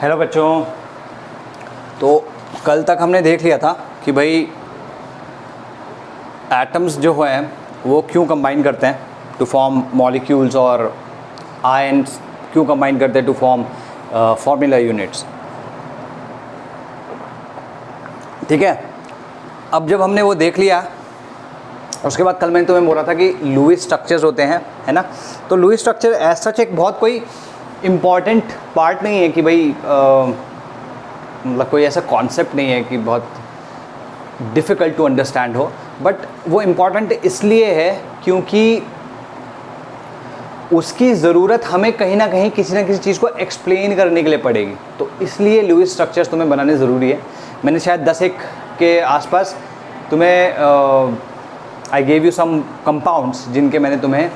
Hello बच्चों। तो कल तक हमने देख लिया था कि भाई एटम्स जो हैं वो क्यों कंबाइन करते हैं टू फॉर्म मॉलिक्यूल्स, और आयन्स क्यों कंबाइन करते हैं टू फॉर्म फॉर्मूला यूनिट्स। ठीक है, अब जब हमने वो देख लिया उसके बाद कल मैंने तुम्हें बोला था कि लुईस स्ट्रक्चर्स होते हैं, है ना। तो लुईस स्ट्रक्चर एज सच एक बहुत कोई इम्पॉर्टेंट पार्ट नहीं है कि भाई मतलब कोई ऐसा कॉन्सेप्ट नहीं है कि बहुत डिफ़िकल्ट टू अंडरस्टैंड हो, बट वो इम्पॉर्टेंट इसलिए है क्योंकि उसकी ज़रूरत हमें कहीं ना कहीं किसी ना किसी चीज़ को एक्सप्लेन करने के लिए पड़ेगी। तो इसलिए लुईस स्ट्रक्चर्स तुम्हें बनाने ज़रूरी है। मैंने शायद 10 के आसपास तुम्हें I gave you some compounds जिनके मैंने तुम्हें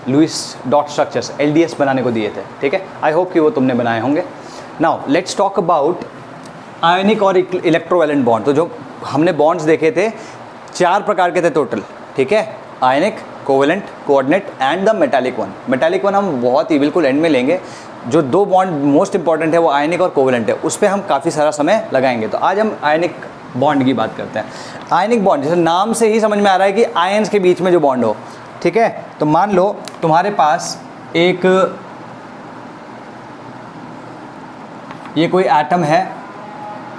लुईस डॉट स्ट्रक्चर्स LDS बनाने को दिए थे। ठीक है, आई होप कि वो तुमने बनाए होंगे। नाउ लेट्स टॉक अबाउट आयनिक और इलेक्ट्रोवैलेंट बॉन्ड। तो जो हमने बॉन्ड्स देखे थे 4 प्रकार के थे टोटल। ठीक है, ionic, covalent, coordinate and the metallic one. Metallic one हम बहुत ही बिल्कुल एंड में लेंगे। जो 2 बॉन्ड मोस्ट इंपॉर्टेंट है वो आयनिक और कोवेलेंट है, उस पर हम काफ़ी सारा समय लगाएंगे। तो आज हम आयनिक बॉन्ड की बात करते हैं। आयनिक बॉन्ड जैसे नाम से ही समझ में आ रहा है कि आयन्स के बीच में जो बॉन्ड हो। ठीक है, तो मान लो तुम्हारे पास एक ये कोई एटम है,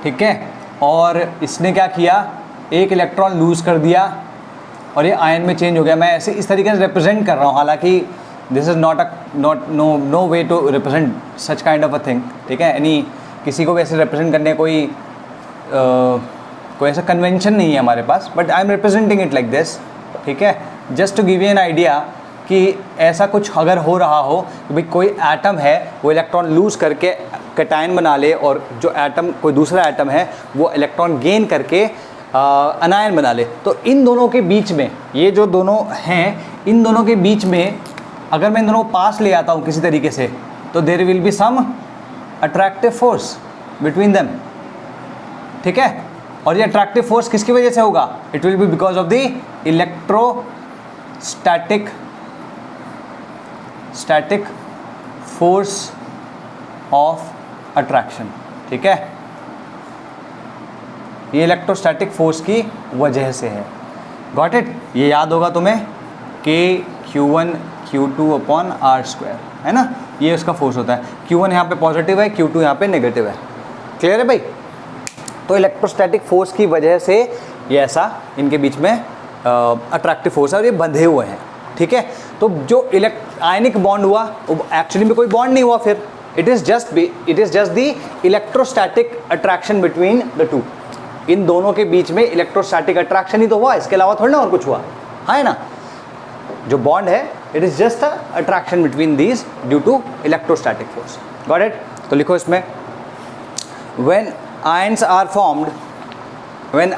ठीक है, और इसने क्या किया, एक इलेक्ट्रॉन लूज़ कर दिया और ये आयन में चेंज हो गया। मैं ऐसे इस तरीके से रिप्रेजेंट कर रहा हूँ, हालांकि this is no way to represent such kind of a thing. ठीक है, यानी किसी को वैसे रिप्रेजेंट करने कोई ऐसा कन्वेंशन नहीं है हमारे पास, but I am representing it like this. ठीक है, just to give you an idea कि ऐसा कुछ अगर हो रहा हो कि भाई कोई एटम है वो इलेक्ट्रॉन लूज़ करके कैटायन बना ले, और जो एटम कोई दूसरा एटम है वो इलेक्ट्रॉन गेन करके अनायन बना ले। तो इन दोनों के बीच में, ये जो दोनों हैं, इन दोनों के बीच में अगर मैं इन दोनों को पास ले आता हूँ किसी तरीके से, तो there will be some attractive force between them. ठीक है, और ये अट्रैक्टिव फोर्स किसकी वजह से होगा? It will be because of the electrostatic force of attraction. ठीक है, ये इलेक्ट्रोस्टैटिक फोर्स की वजह से है। Got it? ये याद होगा तुम्हें कि Q1 Q2 अपॉन R², है ना, ये उसका फोर्स होता है। Q1 यहाँ पे पॉजिटिव है, Q2 यहाँ पे नेगेटिव है। क्लियर है भाई? तो इलेक्ट्रोस्टैटिक फोर्स की वजह से ये ऐसा इनके बीच में अट्रैक्टिव फोर्स है और ये बंधे हुए हैं। ठीक है, तो जो आयनिक बॉन्ड हुआ वो एक्चुअली में कोई बॉन्ड नहीं हुआ, फिर it is just the electrostatic attraction between the two. इन दोनों के बीच में इलेक्ट्रोस्टैटिक अट्रैक्शन ही तो हुआ, इसके अलावा थोड़ी ना और कुछ हुआ, है ना। जो बॉन्ड है it is just a attraction between these due to electrostatic force. Got it? तो लिखो इसमें, when ions are formed from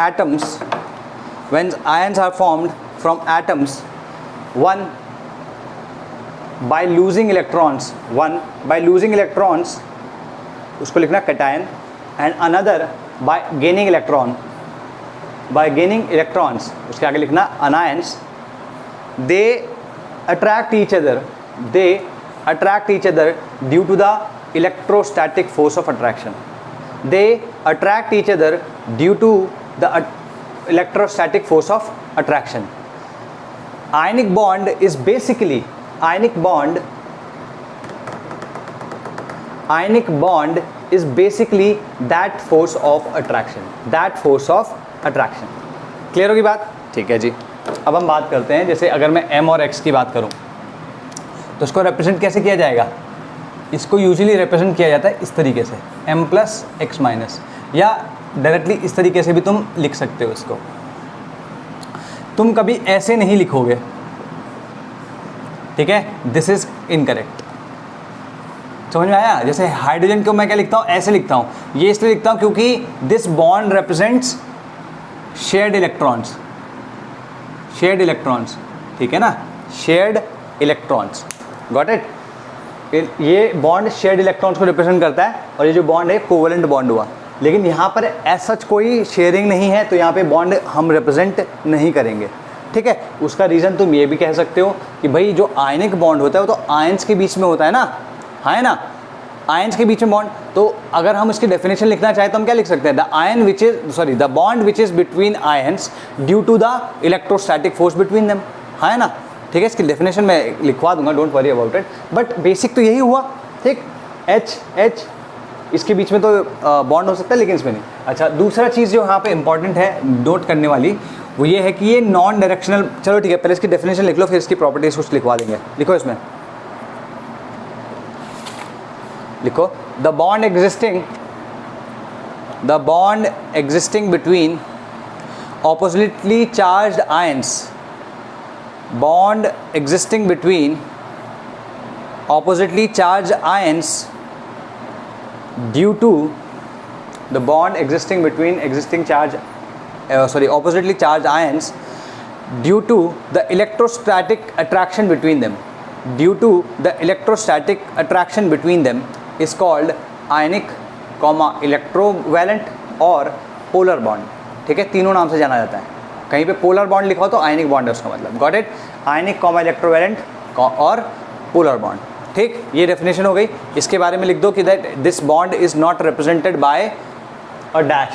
atoms, one by losing electrons, उसको लिखना cation, and another by gaining electrons, उसके आगे लिखना anions। they attract each other due to the electrostatic force of attraction. They attract each other due to the electrostatic force of attraction. Ionic bond is basically that force of attraction. Clear होगी बात? ठीक है जी। अब हम बात करते हैं, जैसे अगर मैं m और x की बात करूं तो इसको रिप्रेजेंट कैसे किया जाएगा? इसको यूजुअली रिप्रेजेंट किया जाता है इस तरीके से, m प्लस x माइनस, या डायरेक्टली इस तरीके से भी तुम लिख सकते हो इसको। तुम कभी ऐसे नहीं लिखोगे, ठीक है, दिस इज इनकरेक्ट। समझ में आया? जैसे हाइड्रोजन को मैं क्या लिखता हूँ, ऐसे लिखता हूँ। ये इसलिए लिखता हूँ क्योंकि this bond represents shared electrons. ठीक है ना, शेयर्ड इलेक्ट्रॉन्स। Got it? ये बॉन्ड शेयर्ड इलेक्ट्रॉन्स को रिप्रेजेंट करता है, और ये जो बॉन्ड है कोवेलेंट बॉन्ड हुआ। लेकिन यहाँ पर एज सच कोई शेयरिंग नहीं है, तो यहाँ पे बॉन्ड हम रिप्रेजेंट नहीं करेंगे। ठीक है, उसका रीज़न तुम ये भी कह सकते हो कि भाई जो आयनिक बॉन्ड होता है वो तो आयंस के बीच में होता है ना, है ना, आयंस के बीच में बॉन्ड। तो अगर हम इसकी डेफिनेशन लिखना चाहें तो हम क्या लिख सकते हैं, the bond which is between ions due to the electrostatic force between them, है ना। ठीक है, इसकी डेफिनेशन मैं लिखवा दूंगा, don't worry about it, but basic तो यही हुआ। ठीक, H इसके बीच में तो बॉन्ड हो सकता है लेकिन इसमें नहीं। अच्छा, दूसरा चीज़ जो यहाँ पे इंपॉर्टेंट है नोट करने वाली वो ये है कि ये नॉन डायरेक्शनल, चलो ठीक है पहले इसकी डेफिनेशन लिख लो फिर इसकी प्रॉपर्टीज कुछ लिखवा देंगे। लिखो इसमें, लिखो the bond existing between oppositely charged ions, bond existing between oppositely charged ions due to the bond existing between oppositely charged ions due to the electrostatic attraction between them, is called ionic, electrovalent और polar bond। ठीक है, तीनों नाम से जाना जाता है। कहीं पे पोलर बॉन्ड लिखा हो तो आयनिक बॉन्ड है उसका मतलब, गॉट इट, आयनिक, इलेक्ट्रोवेलेंट और पोलर बॉन्ड। ठीक, ये डेफिनेशन हो गई। इसके बारे में लिख दो कि that this bond is not represented by a dash.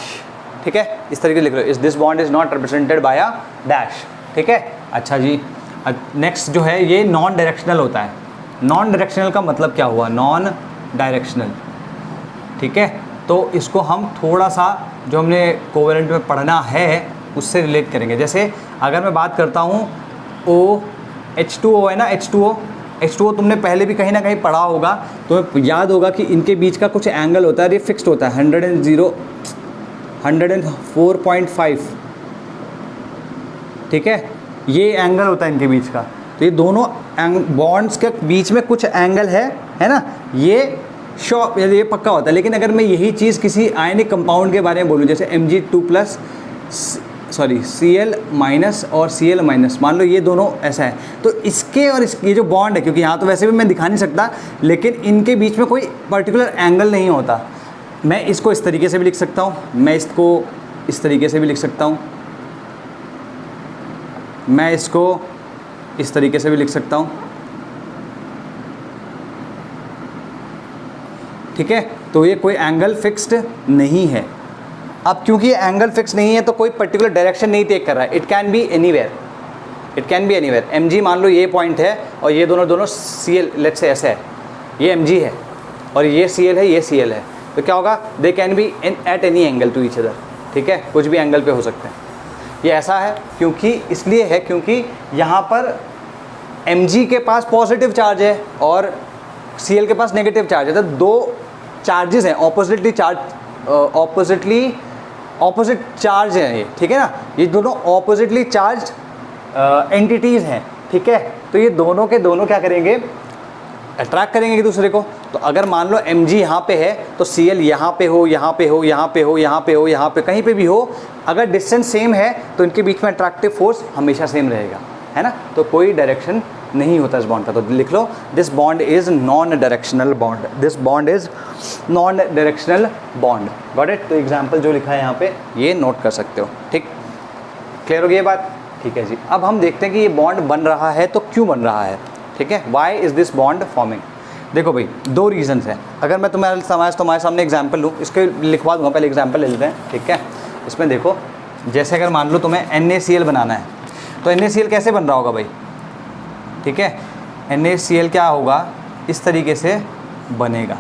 ठीक है, इस तरीके से लिख लो, इस this bond is not represented by a dash. ठीक है, अच्छा जी, नेक्स्ट जो है ये नॉन डायरेक्शनल होता है। नॉन डायरेक्शनल का मतलब क्या हुआ, नॉन डायरेक्शनल। ठीक है, तो इसको हम थोड़ा सा जो हमने कोवेलेंट में पढ़ना है उससे रिलेट करेंगे। जैसे अगर मैं बात करता हूँ H2O है ना, H2O तुमने पहले भी कहीं ना कहीं पढ़ा होगा, तुम्हें याद होगा कि इनके बीच का कुछ एंगल होता है, ये फिक्स्ड होता है 104.5। ठीक है, ये एंगल होता है इनके बीच का। तो ये दोनों बॉन्ड्स के बीच में कुछ एंगल है ना, ये पक्का होता है। लेकिन अगर मैं यही चीज़ किसी आयनिक कंपाउंड के बारे में बोलूँ, जैसे Mg2+, Cl- और Cl-, मान लो ये दोनों ऐसा है, तो इसके और ये जो बॉन्ड है, क्योंकि यहाँ तो वैसे भी मैं दिखा नहीं सकता, लेकिन इनके बीच में कोई पर्टिकुलर एंगल नहीं होता। मैं इसको इस तरीके से भी लिख सकता हूँ, मैं इसको इस तरीके से भी लिख सकता हूँ, मैं इसको इस तरीके से भी लिख सकता हूँ। ठीक है, तो ये कोई एंगल फिक्स्ड नहीं है। अब क्योंकि ये एंगल फिक्स नहीं है तो कोई पर्टिकुलर डायरेक्शन नहीं टेक कर रहा है, it can be anywhere. Mg मान लो ये पॉइंट है और ये दोनों Cl, लेट्स से ऐसे है, ये Mg है और ये Cl है, ये Cl है, तो क्या होगा, they can be at any angle to each other. ठीक है, कुछ भी एंगल पे हो सकते हैं। ये ऐसा है इसलिए है क्योंकि यहाँ पर Mg के पास पॉजिटिव चार्ज है और Cl के पास नेगेटिव चार्ज है, तो दो चार्जेस हैं ऑपोजिट चार्ज हैं ये। ठीक है ना, ये दोनों ऑपोजिटली चार्ज एंटिटीज़ हैं। ठीक है, तो ये दोनों के दोनों क्या करेंगे, अट्रैक्ट करेंगे एक दूसरे को। तो अगर मान लो Mg यहाँ पे है तो Cl यहाँ पे हो, यहाँ पे हो, यहाँ पे हो, यहाँ पे हो, यहाँ पे कहीं पे भी हो, अगर डिस्टेंस सेम है तो इनके बीच में अट्रैक्टिव फोर्स हमेशा सेम रहेगा, है ना। तो कोई डायरेक्शन नहीं होता इस बॉन्ड का। तो लिख लो, this bond is non directional bond, this bond is non directional bond, got it. तो एग्जाम्पल जो लिखा है यहाँ पे ये नोट कर सकते हो। ठीक, क्लियर हो गई ये बात। ठीक है जी, अब हम देखते हैं कि ये बॉन्ड बन रहा है तो क्यों बन रहा है। ठीक है, why is this bond forming. देखो भाई, दो रीजंस हैं। अगर मैं तुम्हारे सामने एग्जाम्पल लूँ, इसके लिखवा दूँगा, पहले एग्जाम्पल ले लेते हैं। ठीक है, इसमें देखो, जैसे अगर मान लो तुम्हें NaCl बनाना है तो NaCl कैसे बन रहा होगा भाई। ठीक है, NaCl क्या होगा, इस तरीके से बनेगा।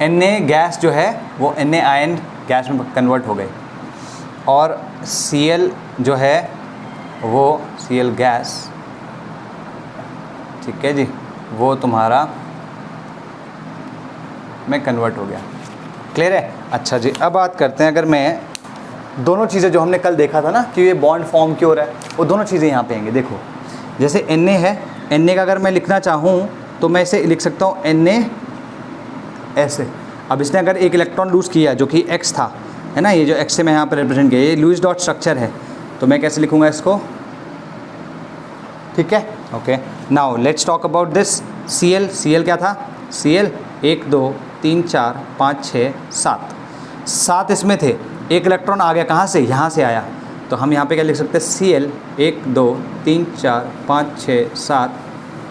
Na गैस जो है वो Na आयन गैस में कन्वर्ट हो गई और Cl जो है वो Cl गैस, ठीक है जी, वो तुम्हारा में कन्वर्ट हो गया। क्लियर है। अच्छा जी, अब बात करते हैं, अगर मैं दोनों चीज़ें जो हमने कल देखा था ना कि ये बॉन्ड फॉर्म क्यों हो रहा है, वो दोनों चीज़ें यहाँ पे आएंगी। देखो, जैसे Na है, Na का अगर मैं लिखना चाहूँ तो मैं इसे लिख सकता हूँ Na ऐसे। अब इसने अगर एक इलेक्ट्रॉन लूज़ किया जो कि X था, है ना, ये जो X से मैं यहाँ पर रिप्रेजेंट किया, ये लुईस डॉट स्ट्रक्चर है, तो मैं कैसे लिखूँगा इसको। ठीक है, okay. Now let's talk about this Cl क्या था, Cl 1 2 3 4 5 6 7 इसमें थे। एक इलेक्ट्रॉन आ गया कहाँ से, यहाँ से आया, तो हम यहाँ पे क्या लिख सकते हैं, Cl 1 2 3 4 5 6 7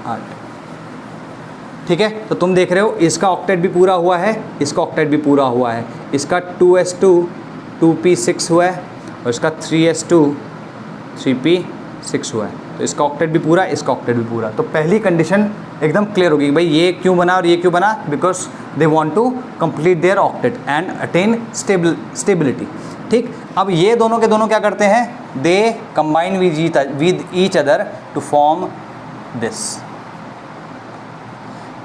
8। ठीक है, तो तुम देख रहे हो इसका ऑक्टेट भी पूरा हुआ है, इसका ऑक्टेट भी पूरा हुआ है, इसका 2s2 2p6 हुआ है और इसका 3s2 3p6 हुआ है। तो इसका ऑक्टेट भी पूरा, इसका ऑक्टेट भी पूरा। तो पहली कंडीशन एकदम क्लियर होगी भाई, ये क्यों बना और ये क्यों बना, because they want to complete their octet and attain stability. ठीक, अब ये दोनों के दोनों क्या करते हैं, they combine with each other to form this.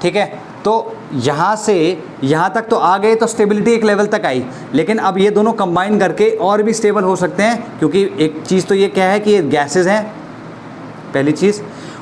ठीक है, तो यहाँ से यहाँ तक तो आ गए, तो स्टेबिलिटी एक लेवल तक आई, लेकिन अब ये दोनों कंबाइन करके और भी स्टेबल हो सकते हैं, क्योंकि एक चीज़ तो ये क्या है कि ये गैसेस हैं, पहली चीज़,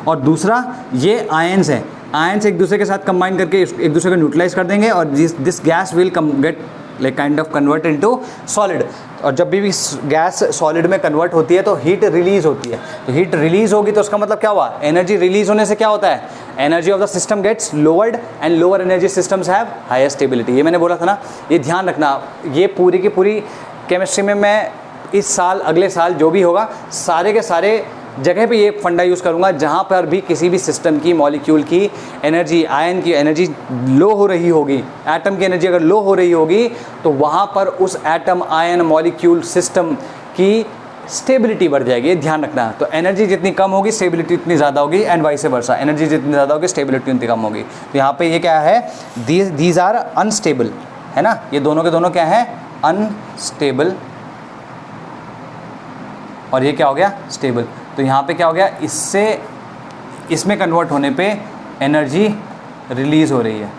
और दूसरा ये आयंस हैं। आयंस एक दूसरे के साथ कंबाइन करके एक दूसरे को न्यूट्रलाइज कर देंगे और this gas will get like kind of convert into solid. और जब भी गैस सॉलिड में कन्वर्ट होती है तो हीट रिलीज होती है, तो हीट रिलीज होगी तो उसका मतलब क्या हुआ, एनर्जी रिलीज होने से क्या होता है, energy of the system gets lowered and lower energy systems have higher stability. ये मैंने बोला था ना, ये ध्यान रखना। ये पूरी की पूरी केमिस्ट्री में मैं इस साल अगले साल जो भी होगा सारे के सारे जगह पे ये फंडा यूज़ करूँगा, जहाँ पर भी किसी भी सिस्टम की मॉलिक्यूल की एनर्जी, आयन की एनर्जी लो हो रही होगी, एटम की एनर्जी अगर लो हो रही होगी तो वहाँ पर उस एटम आयन मॉलिक्यूल सिस्टम की स्टेबिलिटी बढ़ जाएगी, ये ध्यान रखना। तो एनर्जी जितनी कम होगी स्टेबिलिटी उतनी ज़्यादा होगी एंड वाइस वर्सा, एनर्जी जितनी ज़्यादा होगी स्टेबिलिटी उतनी कम होगी। तो यहाँ पे ये क्या है, दीज आर अनस्टेबल, है ना, ये दोनों के दोनों क्या है, अनस्टेबल, और ये क्या हो गया, स्टेबल। तो यहाँ पे क्या हो गया, इससे इसमें कन्वर्ट होने पे एनर्जी रिलीज़ हो रही है।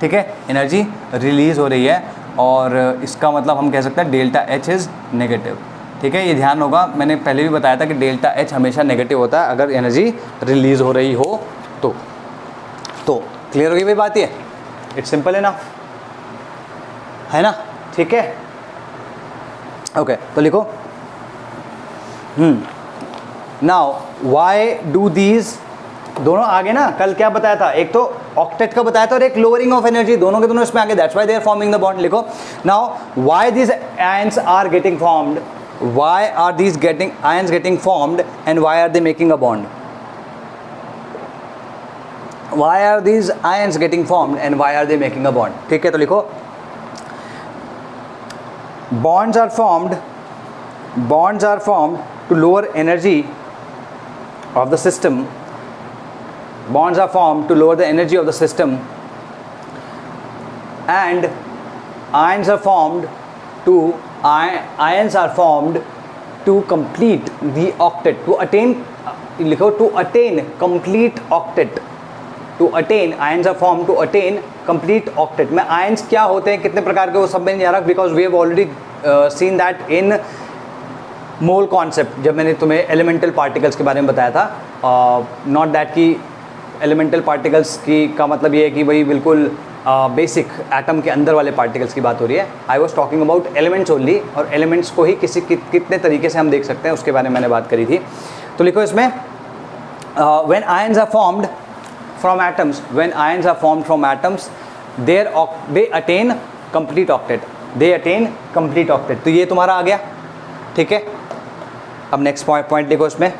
ठीक है, एनर्जी रिलीज़ हो रही है और इसका मतलब हम कह सकते हैं डेल्टा एच इज़ नेगेटिव। ठीक है, ये ध्यान होगा, मैंने पहले भी बताया था कि डेल्टा एच हमेशा नेगेटिव होता है अगर एनर्जी रिलीज़ हो रही हो तो क्लियर होगी भाई बात, ये इट्स सिंपल है ना, ठीक है, ओके। तो लिखो नाउ व्हाई डू दीज, दोनों आगे ना, कल क्या बताया था, एक तो ऑक्टेट का बताया था और एक लोअरिंग ऑफ एनर्जी, दोनों के दोनों इसमें आगे, that's why they are forming the bond. लिखो now why this ions are getting formed, why are these ions getting formed and why are they making a bond, why are these ions getting formed and why are they making a bond. ठीक है, तो लिखो bonds are formed to lower energy of the system, bonds are formed to lower the energy of the system, and ions are formed to complete the octet, to attain complete octet, to attain, ions are formed to attain complete octet। में ions क्या होते हैं, कितने प्रकार के, वो सब में नहीं आ रहा, because we have already seen that in mole concept, जब मैंने तुम्हें एलिमेंटल पार्टिकल्स के बारे में बताया था। नॉट दैट कि एलिमेंटल पार्टिकल्स की का मतलब ये है कि भाई बिल्कुल बेसिक एटम के अंदर वाले पार्टिकल्स की बात हो रही है। I was talking about elements only, और एलिमेंट्स को ही कितने तरीके से हम देख सकते हैं उसके बारे में मैंने बात करी थी। तो लिखो इसमें when ions are formed from atoms, when ions are formed from atoms, they attain complete octet, they attain complete octet। तो ये तुम्हारा आ गया, ठीक है। अब नेक्स्ट पॉइंट लिखो इसमें,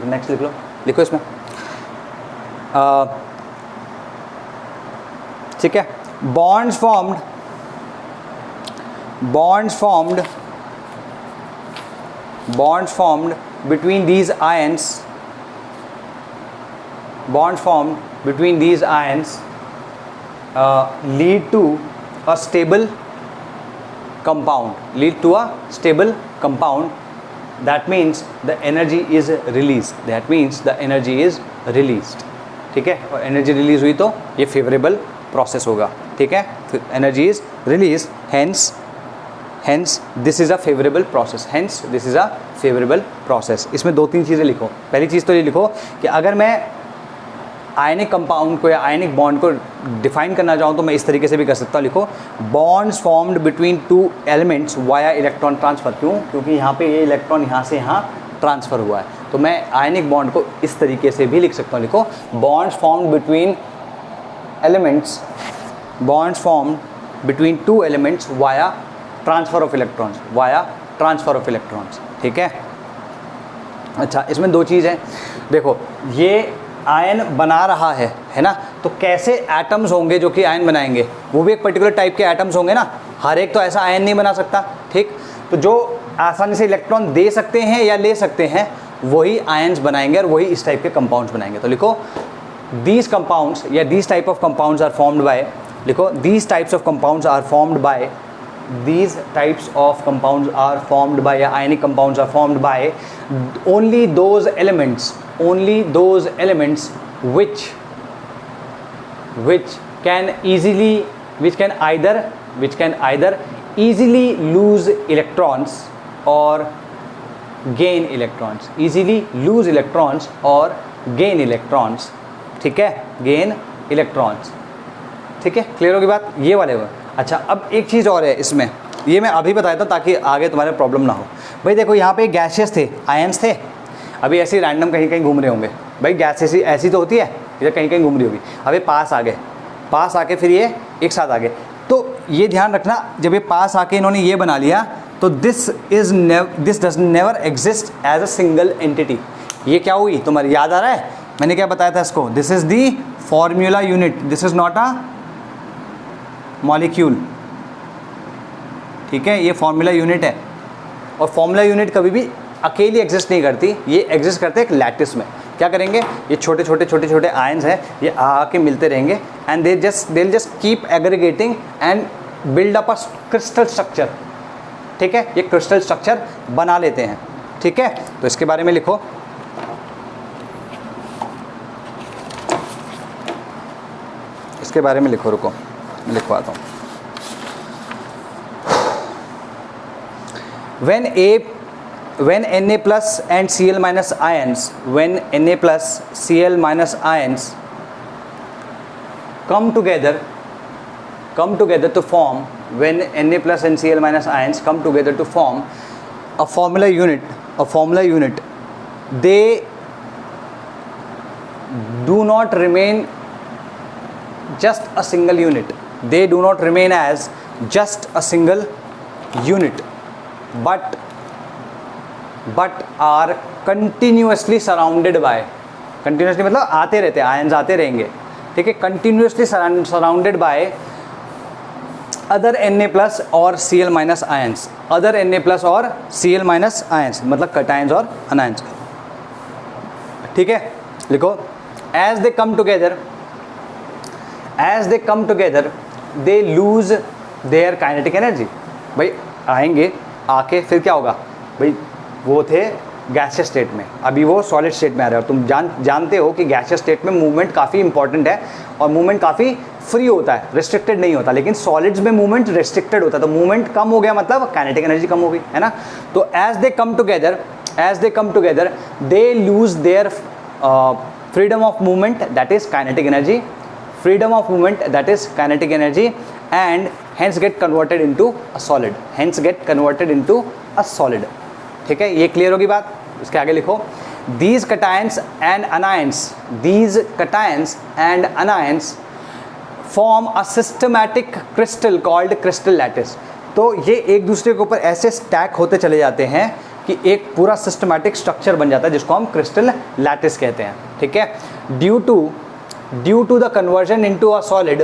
नेक्स्ट लिख लो, लिखो इसमें, ठीक है, bonds formed between these ions, bonds formed between these ions lead to a stable compound, that means the energy is released, ठीक है। और एनर्जी रिलीज हुई तो ये फेवरेबल प्रोसेस होगा, ठीक है। Energy is release, hence this is a favorable process। इसमें दो तीन चीज़ें लिखो। पहली चीज़ तो ये लिखो कि अगर मैं आयनिक कंपाउंड को या आयनिक बॉन्ड को डिफाइन करना चाहूँ तो मैं इस तरीके से भी कर सकता हूँ। लिखो bonds formed between two elements via electron transfer. क्यों? क्योंकि यहाँ पे ये इलेक्ट्रॉन यहाँ से यहाँ ट्रांसफ़र हुआ है, तो मैं आयनिक बॉन्ड को इस तरीके से भी लिख सकता हूँ। लिखो bonds formed between elements, bonds formed between two elements via transfer of electrons, via transfer of electrons, ठीक है। अच्छा, इसमें दो चीज़ हैं, देखो ये आयन बना रहा है ना, तो कैसे एटम्स होंगे जो कि आयन बनाएंगे, वो भी एक पर्टिकुलर टाइप के एटम्स होंगे ना, हर एक तो ऐसा आयन नहीं बना सकता, ठीक। तो जो आसानी से इलेक्ट्रॉन दे सकते हैं या ले सकते हैं वही आयन्स बनाएंगे और वही इस टाइप के कंपाउंड्स बनाएंगे। तो लिखो दीज कंपाउंड्स या these type of compounds are formed by, लिखो these types of compounds are formed by, these types of compounds are formed by, ionic compounds are formed by only those elements which can either easily lose electrons or gain electrons, easily lose electrons or gain electrons, ठीक है, gain electrons, ठीक है। Clear होगी बात, ये वाले वो। अच्छा, अब एक चीज़ और है इसमें, ये मैं अभी बताया था ताकि आगे तुम्हारे प्रॉब्लम ना हो। भाई देखो यहाँ पे गैसेस थे, आयंस थे, अभी ऐसे रैंडम कहीं कहीं घूम रहे होंगे, भाई गैस ऐसी तो होती है, इधर कहीं कहीं घूम रही होगी, अभी पास आ गए, पास आके फिर ये एक साथ आ गए। तो ये ध्यान रखना, जब ये पास आके इन्होंने ये बना लिया तो this does never exist as a single entity. ये क्या हुई, तुम्हारी याद आ रहा है मैंने क्या बताया था इसको, this is the formula unit, this is not a molecule, ठीक है, ये फॉर्मूला यूनिट है। और फॉर्मूला यूनिट कभी भी अकेली एग्जिस्ट नहीं करती, ये एग्जिस्ट करते हैं एक लैटिस में। क्या करेंगे, ये छोटे छोटे आयंस हैं, ये आके मिलते रहेंगे and they just keep aggregating and build up a crystal structure, ठीक है, ये क्रिस्टल स्ट्रक्चर बना लेते हैं, ठीक है। तो इसके बारे में लिखो, इसके बारे में लिखो, रुको मैं लिखवाता हूँ। when Na plus and Cl minus ions, when Na plus Cl minus ions come together to form, when Na plus and Cl minus ions come together to form a formula unit, they do not remain just a single unit, they do not remain as just a single unit, but are continuously surrounded by, continuously मतलब आते रहते हैं, ions आते रहेंगे, ठीक है, continuously surrounded by other Na plus और Cl minus ions, other Na plus और Cl minus ions मतलब कटायंस और अनायंस, ठीक है। लिखो as they come together they lose their kinetic energy। भाई आएंगे, आके फिर क्या होगा, भाई वो थे गैसियस स्टेट में, अभी वो सॉलिड स्टेट में आ रहे हैं। और तुम जानते हो कि गैसियस स्टेट में मूवमेंट काफ़ी इंपॉर्टेंट है और मूवमेंट काफ़ी फ्री होता है, रिस्ट्रिक्टेड नहीं होता, लेकिन सॉलिड्स में मूवमेंट रिस्ट्रिक्टेड होता है। तो मूवमेंट कम हो गया मतलब काइनेटिक एनर्जी कम हो गई, है ना। तो as they come together they lose their freedom of movement, that is kinetic energy, freedom of movement, that is kinetic energy, and hence get converted into a solid, ठीक है। ये क्लियर होगी बात। इसके आगे लिखो these cations and anions form a systematic crystal called crystal lattice। तो ये एक दूसरे के ऊपर ऐसे स्टैक होते चले जाते हैं कि एक पूरा सिस्टमैटिक स्ट्रक्चर बन जाता है जिसको हम क्रिस्टल लैटिस कहते हैं, ठीक है। due to the conversion into a solid,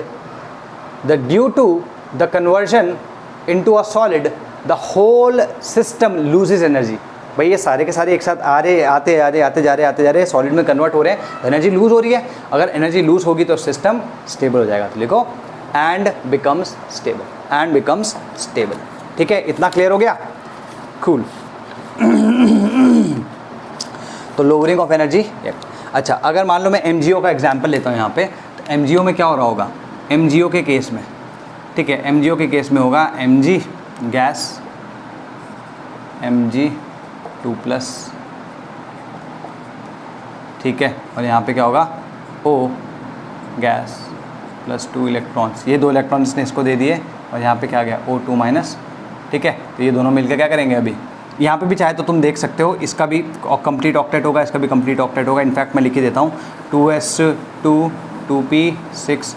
the whole system loses energy। भाई ये सारे के सारे एक साथ आते जा रहे हैं, सॉलिड में कन्वर्ट हो रहे हैं, एनर्जी लूज हो रही है। अगर एनर्जी लूज होगी तो सिस्टम स्टेबल हो जाएगा। तो लिखो एंड बिकम्स स्टेबल, ठीक है। इतना क्लियर हो गया, कूल। तो लोअरिंग ऑफ एनर्जी। अच्छा, अगर मान लो मैं MgO का एग्जांपल लेता हूँ यहाँ पे, तो MgO में क्या हो रहा होगा, MgO के केस में, ठीक है, MgO के केस में होगा Mg गैस, Mg2+, ठीक है, और यहाँ पे क्या होगा O गैस प्लस 2 इलेक्ट्रॉन्स, ये 2 इलेक्ट्रॉन्स ने इसको दे दिए और यहाँ पे क्या आ गया O2-, ठीक है। तो ये दोनों मिलकर क्या करेंगे, अभी यहाँ पे भी चाहे तो तुम देख सकते हो, इसका भी कंप्लीट ऑक्टेट होगा, इसका भी कंप्लीट ऑक्टेट होगा। इनफैक्ट मैं लिख ही देता हूँ 2s2 2p6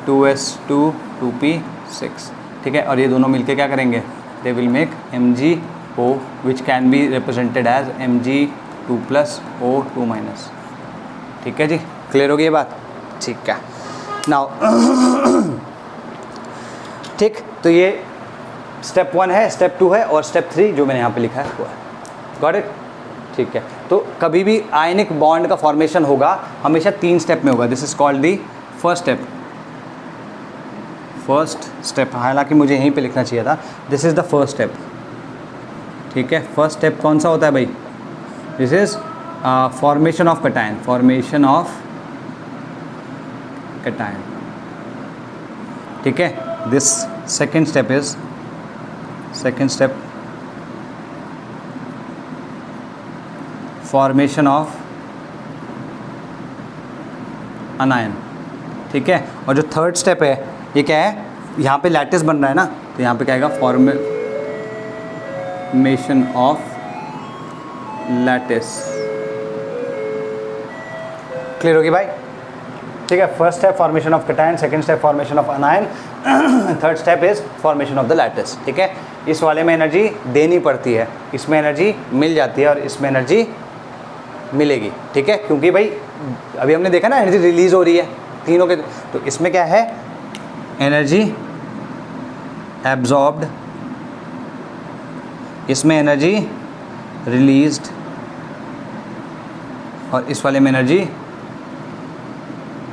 2s2 2p6, ठीक है। और ये दोनों मिलके क्या करेंगे, they will make MgO which can be represented as Mg2 plus O2 minus। ठीक है जी, क्लियर हो गई ये बात? ठीक है, नाउ ठीक, तो ये स्टेप 1 है, स्टेप 2 है और स्टेप 3 जो मैंने यहाँ पे लिखा है वो है। Got it? ठीक है, तो कभी भी आयनिक बॉन्ड का फॉर्मेशन होगा हमेशा 3 स्टेप में होगा। This is called the first step. First step, हालांकि मुझे यहीं पे लिखना चाहिए था, this is the first step. ठीक है, फर्स्ट स्टेप कौन सा होता है भाई? This is formation of cation, formation of cation. ठीक है, this second step is, second step formation of अनायन। ठीक है, और जो थर्ड स्टेप है ये क्या है? यहाँ पे लैटिस बन रहा है ना, तो यहाँ पे क्या आएगा? Formation of lattice. क्लियर होगी भाई? ठीक है, first step formation of cation, second step formation of अनायन, third step is formation of the lattice. ठीक है, इस वाले में एनर्जी देनी पड़ती है, इसमें एनर्जी मिल जाती है और इसमें एनर्जी मिलेगी। ठीक है, क्योंकि भाई अभी हमने देखा ना एनर्जी रिलीज हो रही है तीनों के, तो इसमें क्या है? एनर्जी एब्जॉर्ब्ड, इसमें एनर्जी रिलीज्ड और इस वाले में एनर्जी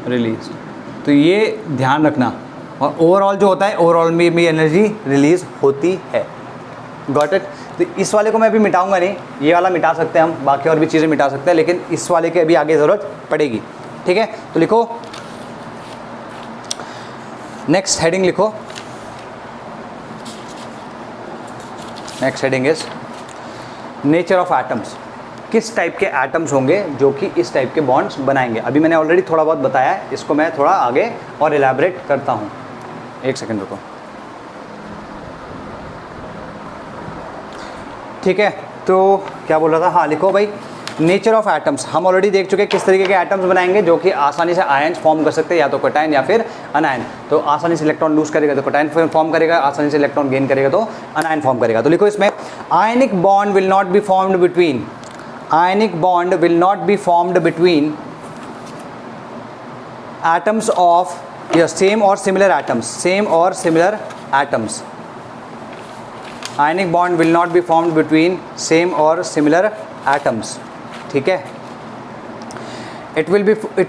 रिलीज। तो ये ध्यान रखना, और ओवरऑल जो होता है ओवरऑल में भी एनर्जी रिलीज होती है। Got it? तो इस वाले को मैं अभी मिटाऊंगा नहीं, ये वाला मिटा सकते हैं हम, बाकी और भी चीज़ें मिटा सकते हैं, लेकिन इस वाले के अभी आगे ज़रूरत पड़ेगी। ठीक है, तो लिखो, नेक्स्ट हेडिंग लिखो, next heading is nature of atoms. किस टाइप के एटम्स होंगे जो कि इस टाइप के बॉन्ड्स बनाएंगे? अभी मैंने ऑलरेडी थोड़ा बहुत बताया है, इसको मैं थोड़ा आगे और एलैबोरेट करता हूँ। एक सेकंड रुको। ठीक है, तो क्या बोल रहा था? हाँ लिखो भाई, नेचर ऑफ एटम्स। हम ऑलरेडी देख चुके हैं किस तरीके के एटम्स बनाएंगे जो कि आसानी से आयन्स फॉर्म कर सकते हैं, या तो कैटायन या फिर अनायन। तो आसानी से इलेक्ट्रॉन लूज करेगा तो कैटायन फॉर्म करेगा, आसानी से इलेक्ट्रॉन गेन करेगा तो अनायन फॉर्म करेगा। तो लिखो इसमें, ionic bond will not be formed between, ionic bond will not be formed between atoms of same और सिमिलर एटम्स, सेम और similar atoms. Ionic bond will not be formed between same और similar atoms. ठीक है, it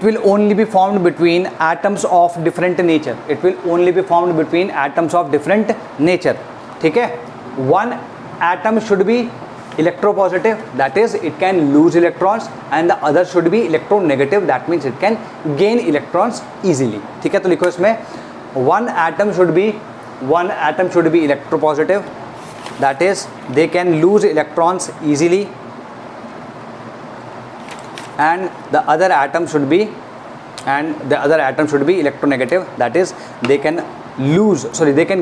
will only be formed between atoms of different nature, it will only be formed between atoms of different nature। ठीक है, one atom should be electropositive, that is it can lose electrons, and the other should be electronegative, that means it can gain electrons easily। ठीक है, तो लिखो इसमें, one atom should be electropositive, that is they can lose electrons easily, and the other atom should be electronegative, that is they can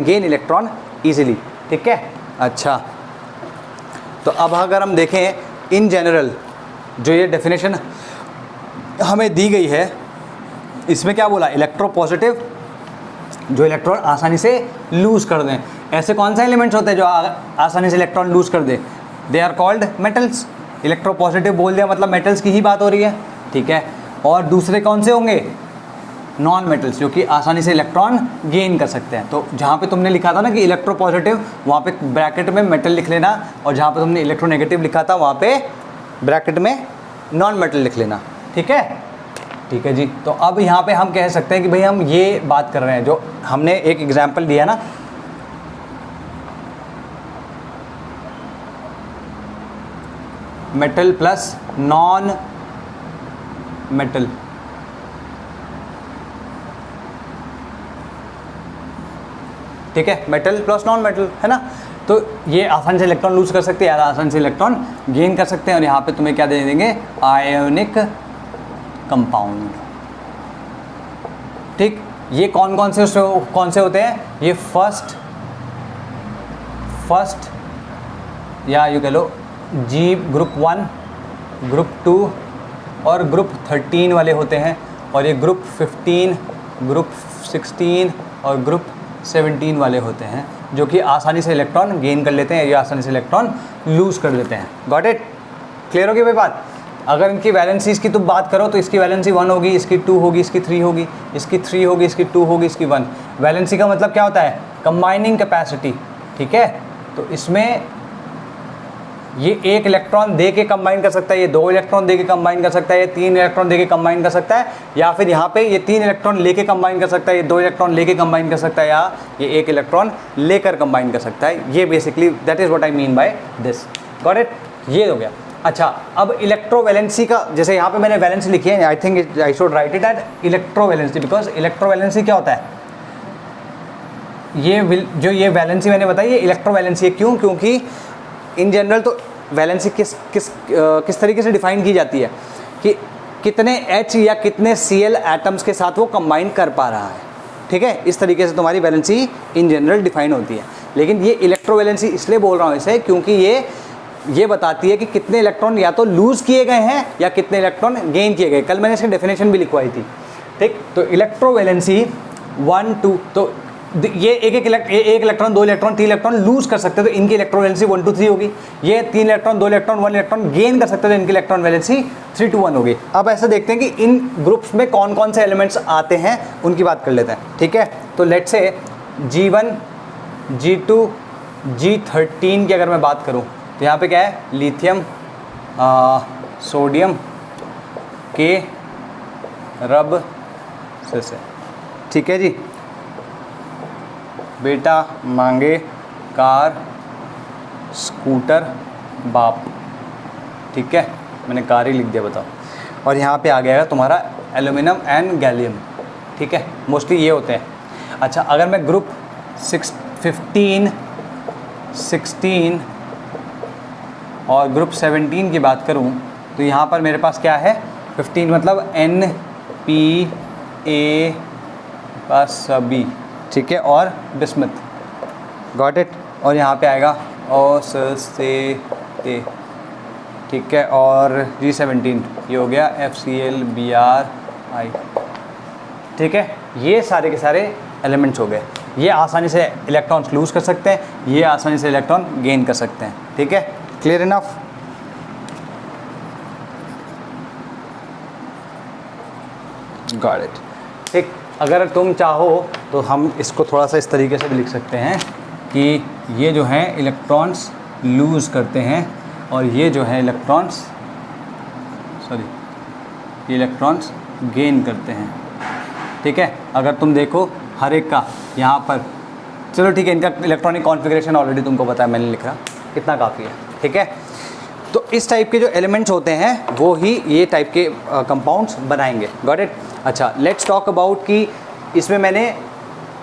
gain electron easily। ठीक है, अच्छा, तो अब अगर हम देखें इन जनरल जो ये डेफिनेशन हमें दी गई है, इसमें क्या बोला? इलेक्ट्रोपॉजिटिव, जो इलेक्ट्रॉन आसानी से लूज कर दें। ऐसे कौन से एलिमेंट्स होते हैं जो आसानी से इलेक्ट्रॉन लूज कर दे? They are called metals. Electropositive बोल दिया मतलब मेटल्स की ही बात हो रही है। ठीक है, और दूसरे कौन से होंगे? नॉन मेटल्स, जो कि आसानी से इलेक्ट्रॉन गेन कर सकते हैं। तो जहाँ पे तुमने लिखा था ना कि इलेक्ट्रोपॉजिटिव, वहाँ पे ब्रैकेट में मेटल लिख लेना, और जहाँ पे तुमने इलेक्ट्रोनेगेटिव लिखा था वहाँ पे ब्रैकेट में नॉन मेटल लिख लेना। ठीक है, ठीक है जी। तो अब यहाँ पे हम कह सकते हैं कि भाई हम ये बात कर रहे हैं, जो हमने एक एग्जाम्पल दिया ना, मेटल प्लस नॉन मेटल। ठीक है, मेटल प्लस नॉन मेटल है ना, तो ये आसानी से इलेक्ट्रॉन लूज कर सकते हैं या आसानी से इलेक्ट्रॉन गेन कर सकते हैं। और यहाँ पे तुम्हें क्या दे देंगे? Ionic compound. ठीक, ये कौन कौन से होते हैं? ये फर्स्ट या यू कह लो जी ग्रुप 1, ग्रुप 2 और ग्रुप 13 वाले होते हैं, और ये ग्रुप 15, ग्रुप 16 और ग्रुप 17 वाले होते हैं। जो कि आसानी से इलेक्ट्रॉन गेन कर लेते हैं या आसानी से इलेक्ट्रॉन लूज़ कर देते हैं। Got it? क्लियर होगी भाई बात? अगर इनकी वैलेंसीज़ की तुम बात करो तो इसकी वैलेंसी 1 होगी, इसकी 2 होगी, इसकी 3 होगी, इसकी 3 होगी, इसकी 2 होगी, इसकी 1। वैलेंसी का मतलब क्या होता है? Combining capacity. ठीक है, तो इसमें ये 1 इलेक्ट्रॉन दे के कंबाइन कर सकता है, ये 2 इलेक्ट्रॉन दे के कंबाइन कर सकता है, ये 3 इलेक्ट्रॉन दे के कंबाइन कर सकता है, या फिर यहाँ पे ये 3 इलेक्ट्रॉन लेके कंबाइन कर सकता है, ये 2 इलेक्ट्रॉन लेके कंबाइन कर सकता है, या ये 1 इलेक्ट्रॉन लेकर कंबाइन कर सकता है। ये basically that is what I mean by this. Got it? ये हो गया। अच्छा, अब इलेक्ट्रोवैलेंसी का, जैसे यहाँ पे मैंने वैलेंसी लिखी है, I think I should write it at electrovalency, because electrovalency क्या होता है? ये वैलेंसी मैंने बताई, ये इलेक्ट्रोवैलेंसी है। क्यों? क्योंकि इन जनरल तो वैलेंसी किस तरीके से डिफाइन की जाती है कि कितने H या कितने Cl एटम्स के साथ वो कंबाइन कर पा रहा है। ठीक है, इस तरीके से तुम्हारी वैलेंसी इन जनरल डिफाइन होती है। लेकिन ये इलेक्ट्रोवैलेंसी इसलिए बोल रहा हूँ इसे, क्योंकि ये बताती है कि कितने इलेक्ट्रॉन या तो लूज़ किए गए हैं या कितने इलेक्ट्रॉन गेन किए गए। कल मैंने इसकी डेफिनेशन भी लिखवाई थी। ठीक, तो इलेक्ट्रोवैलेंसी 1 2, तो ये एक इलेक्ट्रॉन, 2 इलेक्ट्रॉन, 3 इलेक्ट्रॉन लूज कर सकते हैं, तो इनकी इलेक्ट्रॉन वैलेंसी 1 2 3 होगी। ये 3 इलेक्ट्रॉन, 2 इलेक्ट्रॉन, 1 इलेक्ट्रॉन गेन कर सकते हैं, तो इनकी इलेक्ट्रॉन वैलेंसी 3 2 1 होगी। अब ऐसे देखते हैं कि इन ग्रुप्स में कौन कौन से एलिमेंट्स आते हैं, उनकी बात कर लेते हैं। ठीक है, तो let's say G1 G2 G13 की अगर मैं बात करूं तो यहाँ पे क्या है? लिथियम, सोडियम के रब से। ठीक है जी, बेटा मांगे कार स्कूटर बाप। ठीक है, मैंने कार ही लिख दिया, बताओ। और यहाँ पे आ गया तुम्हारा एल्यूमिनियम एंड गैलियम। ठीक है, मोस्टली ये होते हैं। अच्छा, अगर मैं ग्रुप 15 16 और ग्रुप 17 की बात करूँ तो यहाँ पर मेरे पास क्या है? 15 मतलब NPA का सभी। ठीक है, और बिस्मथ। Got it? और यहाँ पे आएगा से। ठीक है, और G17 ये हो गया FCl BrI। ठीक है, ये सारे के सारे एलिमेंट्स हो गए। ये आसानी से इलेक्ट्रॉन्स लूज़ कर सकते हैं, ये आसानी से इलेक्ट्रॉन गेन कर सकते हैं। ठीक है, क्लियर इनफ? Got it. ठीक, अगर तुम चाहो तो हम इसको थोड़ा सा इस तरीके से भी लिख सकते हैं कि ये जो है इलेक्ट्रॉन्स लूज़ करते हैं और ये जो है इलेक्ट्रॉन्स ये इलेक्ट्रॉन्स गेन करते हैं। ठीक है, अगर तुम देखो हर एक का यहाँ पर, चलो ठीक है, इनका इलेक्ट्रॉनिक कॉन्फ़िगरेशन ऑलरेडी तुमको पता है, मैंने लिखा, इतना काफ़ी है। ठीक है, तो इस टाइप के जो एलिमेंट्स होते हैं वो ही ये टाइप के कंपाउंड्स बनाएंगे। Got it? अच्छा, लेट्स टॉक अबाउट कि इसमें मैंने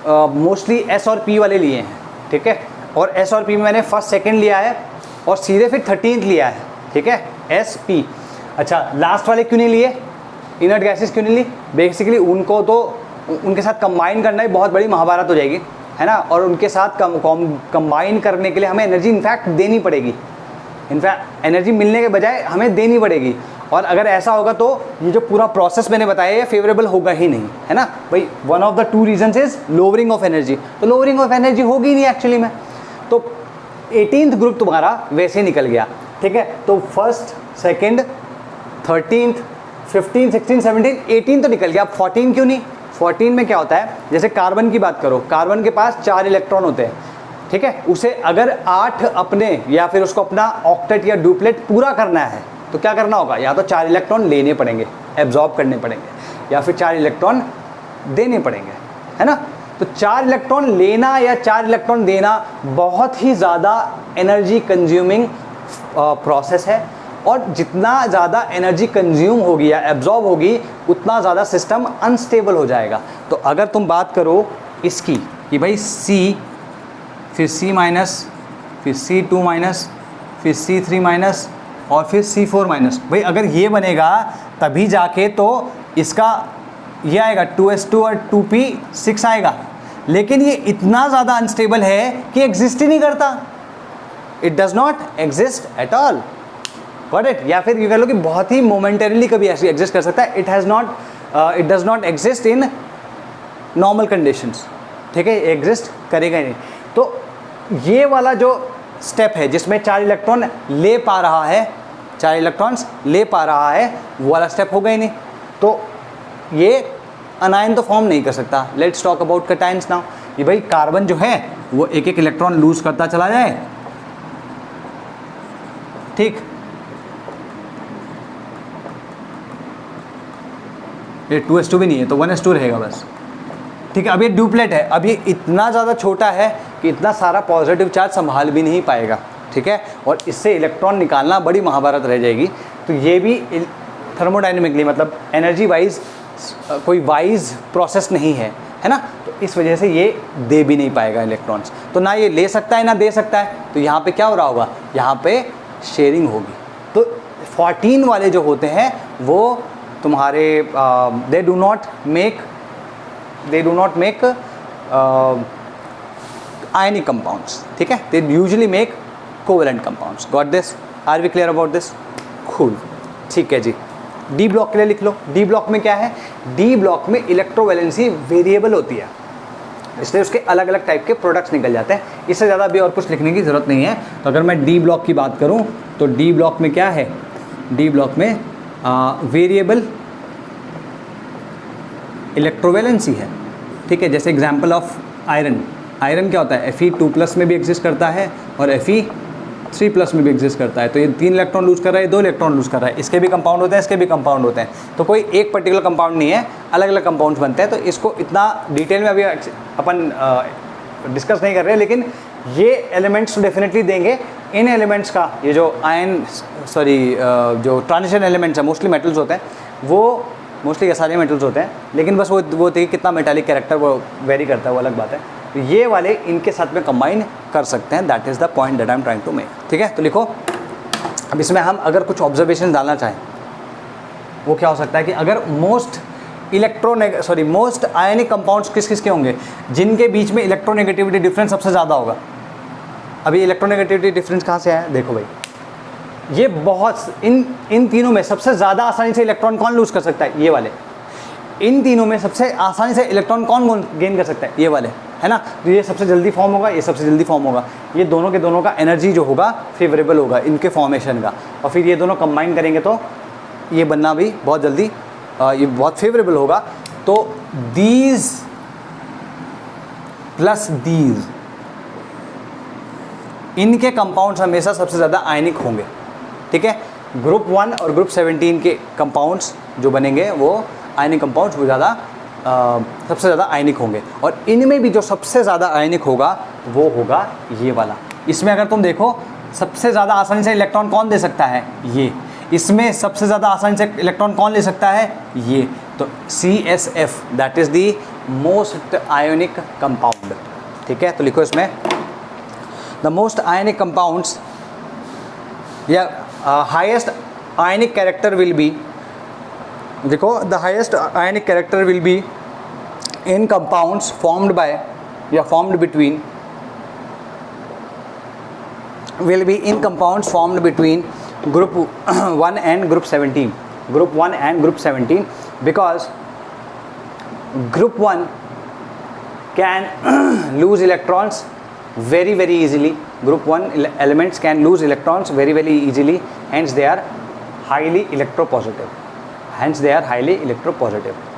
मोस्टली S और P वाले लिए हैं। ठीक है, और S और P में मैंने फर्स्ट सेकंड लिया है और सीधे फिर 13th लिया है। ठीक है, SP। अच्छा, लास्ट वाले क्यों नहीं लिए? इनर्ट गैसेस क्यों नहीं ली? बेसिकली उनको तो उनके साथ कंबाइन करना ही बहुत बड़ी महाभारत हो जाएगी, है ना। और उनके साथ कंबाइन करने के लिए हमें एनर्जी इनफैक्ट देनी पड़ेगी। इनफैक्ट एनर्जी मिलने के बजाय हमें देनी पड़ेगी। और अगर ऐसा होगा तो ये जो पूरा प्रोसेस मैंने बताया ये फेवरेबल होगा ही नहीं, है ना भाई। One of the 2 reasons is lowering of energy, तो लोअरिंग ऑफ एनर्जी होगी नहीं एक्चुअली में। तो 18th ग्रुप तुम्हारा वैसे ही निकल गया। ठीक है, तो फर्स्ट, सेकंड, 13th, 15, 16, 17, 18 तो निकल गया। अब 14 क्यों नहीं? 14 में क्या होता है, जैसे कार्बन की बात करो, कार्बन के पास 4 इलेक्ट्रॉन होते हैं। ठीक है, उसे अगर 8 अपने या फिर उसको अपना ऑक्टेट या डुप्लेट पूरा करना है तो क्या करना होगा? या तो 4 इलेक्ट्रॉन लेने पड़ेंगे, एब्जॉर्ब करने पड़ेंगे, या फिर 4 इलेक्ट्रॉन देने पड़ेंगे, है ना। तो 4 इलेक्ट्रॉन लेना या 4 इलेक्ट्रॉन देना बहुत ही ज़्यादा एनर्जी कंज्यूमिंग प्रोसेस है। और जितना ज़्यादा एनर्जी कंज्यूम होगी या एब्जॉर्ब होगी उतना ज़्यादा सिस्टम अनस्टेबल हो जाएगा। तो अगर तुम बात करो इसकी कि भाई C, फिर C माइनस, फिर C2 माइनस, फिर C3 माइनस और फिर C4 माइनस, भाई अगर ये बनेगा तभी जाके तो इसका ये आएगा 2s2 और 2p6 आएगा। लेकिन ये इतना ज़्यादा अनस्टेबल है कि एग्जिस्ट ही नहीं करता। It does not exist at all. Got it? या फिर ये कह लो कि बहुत ही मोमेंटरीली कभी ऐसे एग्जिस्ट कर सकता है। It does not exist in normal conditions. ठीक है, एग्जिस्ट करेगा ही नहीं। तो ये वाला जो स्टेप है जिसमें 4 इलेक्ट्रॉन ले पा रहा है, 4 इलेक्ट्रॉन्स ले पा रहा है, वो वाला स्टेप होगा ही नहीं, तो ये अनायन तो फॉर्म नहीं कर सकता। Let's talk about cations now. ये भाई कार्बन जो है वो एक एक इलेक्ट्रॉन लूज करता चला जाए, ठीक, ये 2s2 भी नहीं है तो 1s2 रहेगा बस, ठीक है। अब ये ड्यूप्लेट है, अब ये इतना ज़्यादा छोटा है कि इतना सारा पॉजिटिव चार्ज संभाल भी नहीं पाएगा, ठीक है, और इससे इलेक्ट्रॉन निकालना बड़ी महाभारत रह जाएगी। तो ये भी थर्मोडाइनमिकली मतलब एनर्जी वाइज कोई वाइज प्रोसेस नहीं है, है ना, तो इस वजह से ये दे भी नहीं पाएगा इलेक्ट्रॉन्स। तो ना ये ले सकता है ना दे सकता है, तो यहाँ पे क्या हो रहा होगा, यहाँ पे शेयरिंग होगी। तो 14 वाले जो होते हैं वो तुम्हारे they do not make ionic compounds, ठीक है, they usually make covalent compounds. Got this? Are we clear about this? Cool, ठीक है जी। डी ब्लॉक के लिए लिख लो। डी ब्लॉक में क्या है, डी ब्लॉक में इलेक्ट्रोवैलेंसी वेरिएबल होती है, इसलिए उसके अलग अलग टाइप के प्रोडक्ट्स निकल जाते हैं। इससे ज़्यादा अभी और कुछ लिखने की ज़रूरत नहीं है। तो अगर मैं डी ब्लॉक की बात करूं तो डी ब्लॉक में क्या है, डी ब्लॉक में वेरिएबल इलेक्ट्रोवैलेंसी है, ठीक है। जैसे एग्जांपल ऑफ आयरन, आयरन क्या होता है, Fe2+ में भी एग्जिस्ट करता है और Fe3+ में भी एग्जिस्ट करता है। तो ये 3 इलेक्ट्रॉन लूज कर रहा है, 2 इलेक्ट्रॉन लूज कर रहा है, इसके भी कंपाउंड होते हैं, इसके भी कंपाउंड होते हैं। तो कोई एक पर्टिकुलर कंपाउंड नहीं है, अलग अलग कंपाउंड्स बनते हैं। तो इसको इतना डिटेल में अभी अपन डिस्कस नहीं कर रहे हैं, लेकिन ये एलिमेंट्स डेफिनेटली देंगे। इन एलिमेंट्स का ये जो जो ट्रांजिशन एलिमेंट्स हैं, मोस्टली मेटल्स होते हैं, वो मोस्टली ये सारे मेटल्स होते हैं, लेकिन बस वो देखिए कितना मेटालिक कैरेक्टर वो वेरी करता है, वो अलग बात है। तो ये वाले इनके साथ में कंबाइन कर सकते हैं, that is the point that I am trying to make, ठीक है। तो लिखो, अब इसमें हम अगर कुछ ऑब्जर्वेशन डालना चाहें, वो क्या हो सकता है कि अगर मोस्ट आयनिक कंपाउंड्स किस किस के होंगे, जिनके बीच में इलेक्ट्रोनेगेटिविटी डिफरेंस सबसे ज़्यादा होगा। अभी इलेक्ट्रोनेगेटिविटी डिफरेंस कहाँ से आया, देखो भाई, ये बहुत इन तीनों में सबसे ज़्यादा आसानी से इलेक्ट्रॉन कौन लूज कर सकता है, ये वाले। इन तीनों में सबसे आसानी से इलेक्ट्रॉन कौन गेन कर सकता है, ये वाले, है ना। तो ये सबसे जल्दी फॉर्म होगा, ये सबसे जल्दी फॉर्म होगा। ये दोनों के दोनों का एनर्जी जो होगा फेवरेबल होगा इनके फॉर्मेशन का, और फिर ये दोनों कंबाइन करेंगे तो ये बनना भी बहुत जल्दी ये बहुत फेवरेबल होगा। तो दीज प्लस दीज, इनके कंपाउंड्स हमेशा सबसे ज़्यादा आयनिक होंगे, ठीक है। ग्रुप 1 और ग्रुप 17 के कंपाउंड्स जो बनेंगे वो आयनिक कंपाउंड्स वो ज़्यादा सबसे ज़्यादा आयनिक होंगे। और इनमें भी जो सबसे ज़्यादा आयनिक होगा वो होगा ये वाला। इसमें अगर तुम देखो, सबसे ज़्यादा आसानी से इलेक्ट्रॉन कौन दे सकता है, ये। इसमें सबसे ज़्यादा आसानी से इलेक्ट्रॉन कौन ले सकता है, ये। तो CSF, that is the most ionic compound, ठीक है। तो लिखो इसमें द मोस्ट आयनिक कंपाउंड्स या highest ionic character will be, देखो, the highest ionic character will be in compounds formed by या formed between, will be in compounds formed between group 1 and group 17, group 1 and group 17, because group 1 can lose electrons very easily. Group 1 elements can lose electrons very easily, hence they are highly electropositive,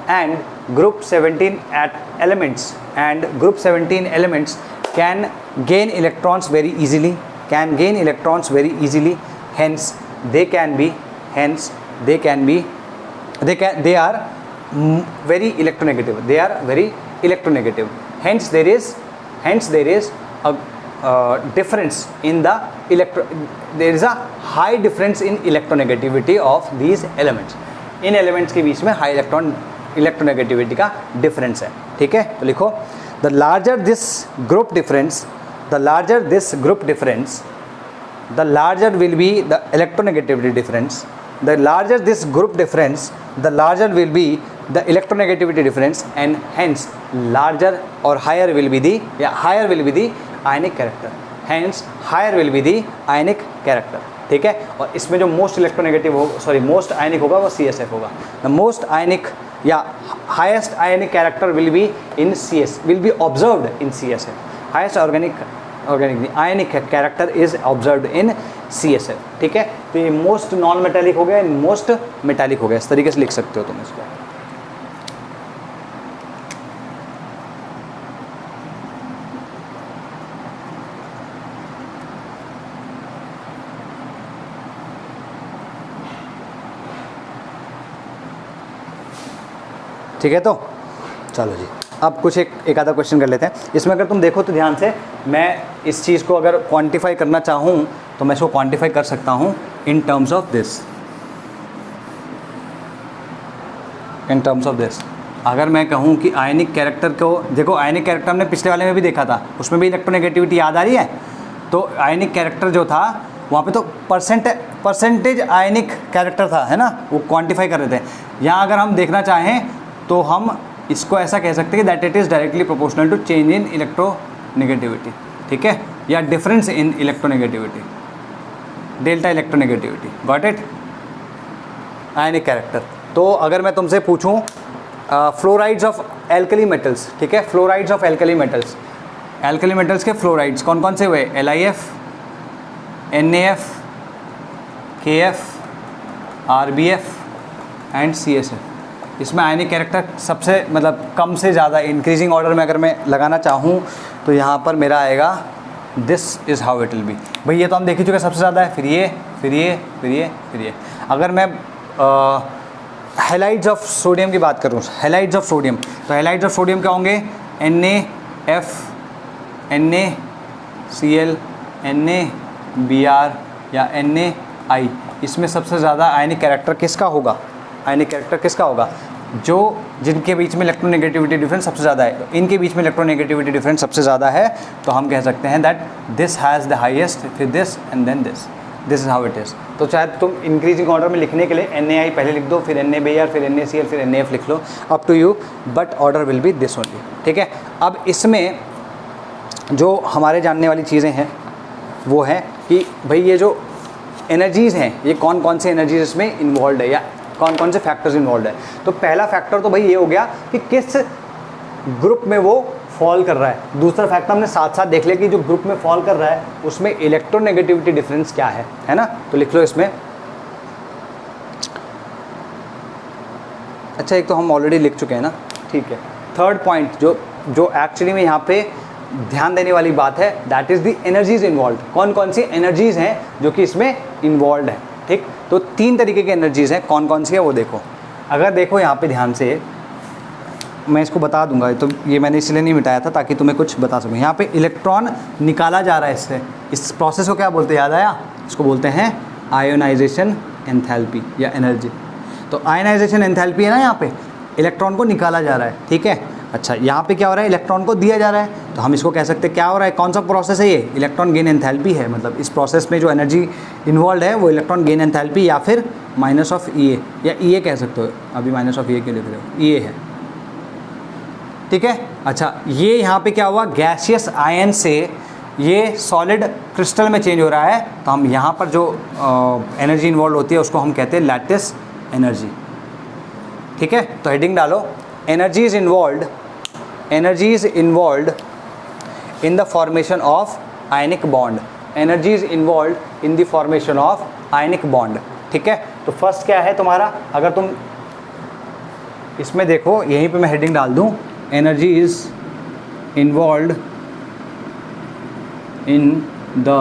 and group 17 elements can gain electrons very easily, hence they are very electronegative, hence there is a difference in the there is a high difference in electronegativity of these elements. In elements के बीच में high electronegativity का difference है, ठीक है। तो लिखो, the larger this group difference, the larger this group difference, the larger will be the electronegativity difference. The larger this group difference, the larger will be the electronegativity difference, and hence larger or higher will be the ionic character. Hence higher will be the ionic character, ठीक है। और इसमें जो most electronegative most आयनिक होगा वो CSF होगा। The most ionic या highest ionic character will be observed in CSF. Highest organic नहीं, ionic character is observed in CSF, ठीक है। तो ये मोस्ट नॉन मेटालिक हो गया, मोस्ट मेटालिक हो गया, इस तरीके से लिख सकते हो तुम इसको। ठीक है, तो चलो जी, अब कुछ एक आधा क्वेश्चन कर लेते हैं। इसमें अगर तुम देखो तो ध्यान से, मैं इस चीज़ को अगर क्वांटिफाई करना चाहूँ तो मैं इसको क्वांटिफाई कर सकता हूँ in terms of this, in terms of this. अगर मैं कहूँ कि आयनिक कैरेक्टर को देखो, आयनिक कैरेक्टर हमने पिछले वाले में भी देखा था, उसमें भी इलेक्ट्रोनेगेटिविटी याद आ रही है। तो आयनिक कैरेक्टर जो था वहाँ पे तो परसेंटेज आयनिक कैरेक्टर था, है ना, वो क्वांटिफाई कर रहे थे। यहाँ अगर हम देखना चाहें तो हम इसको ऐसा कह सकते हैं कि that it is directly proportional to change in electronegativity, ठीक है, या difference in electronegativity, delta electronegativity, got it, ionic character. तो अगर मैं तुमसे पूछूं फ्लोराइड्स ऑफ एल्कली मेटल्स, ठीक है, fluorides of alkali metals, alkali metals के फ्लोराइड्स कौन कौन से हुए, LiF, NaF, KF, RbF and CSF। इसमें आयनिक कैरेक्टर सबसे मतलब कम से ज़्यादा इंक्रीजिंग ऑर्डर में अगर मैं लगाना चाहूँ तो यहाँ पर मेरा आएगा this is how it will be. भाई ये तो हम देख ही चुके, सबसे ज़्यादा है, फिर ये, फिर ये, फिर ये, फिर ये। अगर मैं हैलाइड्स ऑफ सोडियम की बात करूँ, हैलाइड्स ऑफ सोडियम, तो हैलाइड्स ऑफ सोडियम क्या होंगे, NaF, NaCl, NaBr या NaI। इसमें सबसे ज़्यादा आयनिक कैरेक्टर किसका होगा, आयनिक कैरेक्टर किसका होगा, जो जिनके बीच में इलेक्ट्रोनेगेटिविटी डिफरेंस सबसे ज़्यादा है। इनके बीच में इलेक्ट्रोनेगेटिविटी डिफरेंस सबसे ज़्यादा है, तो हम कह सकते हैं that this has the highest, फिर this and then this, this is how it is. तो चाहे तुम इंक्रीजिंग ऑर्डर में लिखने के लिए NaI पहले लिख दो, फिर NaBr, फिर NaCl, फिर NaF लिख लो, up to you, but order will be this only, ठीक है। अब इसमें जो हमारे जानने वाली चीज़ें हैं वो है कि भाई ये जो एनर्जीज़ हैं, ये कौन कौन से एनर्जीज इसमें इन्वॉल्व है या कौन कौन से फैक्टर्स इन्वॉल्व है। तो पहला फैक्टर तो भाई ये हो गया कि किस ग्रुप में वो फॉल कर रहा है। दूसरा फैक्टर हमने साथ साथ देख लिया कि जो ग्रुप में फॉल कर रहा है उसमें इलेक्ट्रोनेगेटिविटी डिफरेंस क्या है ना। तो लिख लो इसमें, अच्छा एक तो हम ऑलरेडी लिख चुके हैं ना, ठीक है। थर्ड पॉइंट जो एक्चुअली में यहाँ पे ध्यान देने वाली बात है, that is the energies involve. कौन कौन सी एनर्जीज़ हैं जो कि इसमें इन्वॉल्व है, ठीक। तो 3 तरीके की एनर्जीज़ हैं, कौन कौन सी है वो देखो। अगर देखो यहाँ पे ध्यान से, मैं इसको बता दूंगा, तो ये मैंने इसलिए नहीं मिटाया था ताकि तुम्हें कुछ बता सकूँ। यहाँ पे इलेक्ट्रॉन निकाला जा रहा है इससे, इस प्रोसेस को क्या बोलते हैं, याद आया, इसको बोलते हैं आयोनाइजेशन एंथैल्पी या एनर्जी। तो आयोनाइजेशन एंथैल्पी है ना, यहाँ पे इलेक्ट्रॉन को निकाला जा रहा है, ठीक है। अच्छा यहाँ पे क्या हो रहा है, इलेक्ट्रॉन को दिया जा रहा है, तो हम इसको कह सकते हैं क्या हो रहा है, कौन सा प्रोसेस है ये, इलेक्ट्रॉन गेन एंथैल्पी है। मतलब इस प्रोसेस में जो एनर्जी इन्वॉल्व है वो इलेक्ट्रॉन गेन एंथैल्पी या फिर माइनस ऑफ EA या EA कह सकते हो, अभी माइनस ऑफ EA क्यों लिख रहे हो, EA है, ठीक है। अच्छा ये यहाँ पे क्या हुआ, गैसियस आयन से ये सॉलिड क्रिस्टल में चेंज हो रहा है, तो हम यहाँ पर जो एनर्जी इन्वॉल्व होती है उसको हम कहते हैं लैटिस एनर्जी, ठीक है। तो हेडिंग डालो, energy is involved in the formation of ionic bond, energy is involved in the formation of ionic bond, ठीक है। तो फर्स्ट क्या है तुम्हारा, अगर तुम इसमें देखो, यहीं पे मैं हेडिंग डाल दूं, energy is involved in the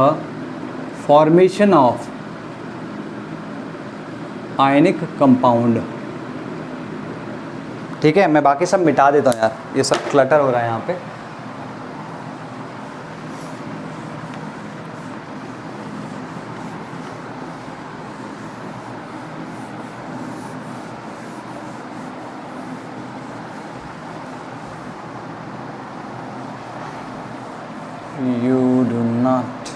formation of ionic compound, ठीक है। मैं बाकी सब मिटा देता हूँ यार, ये सब क्लटर हो रहा है यहाँ पे। You do not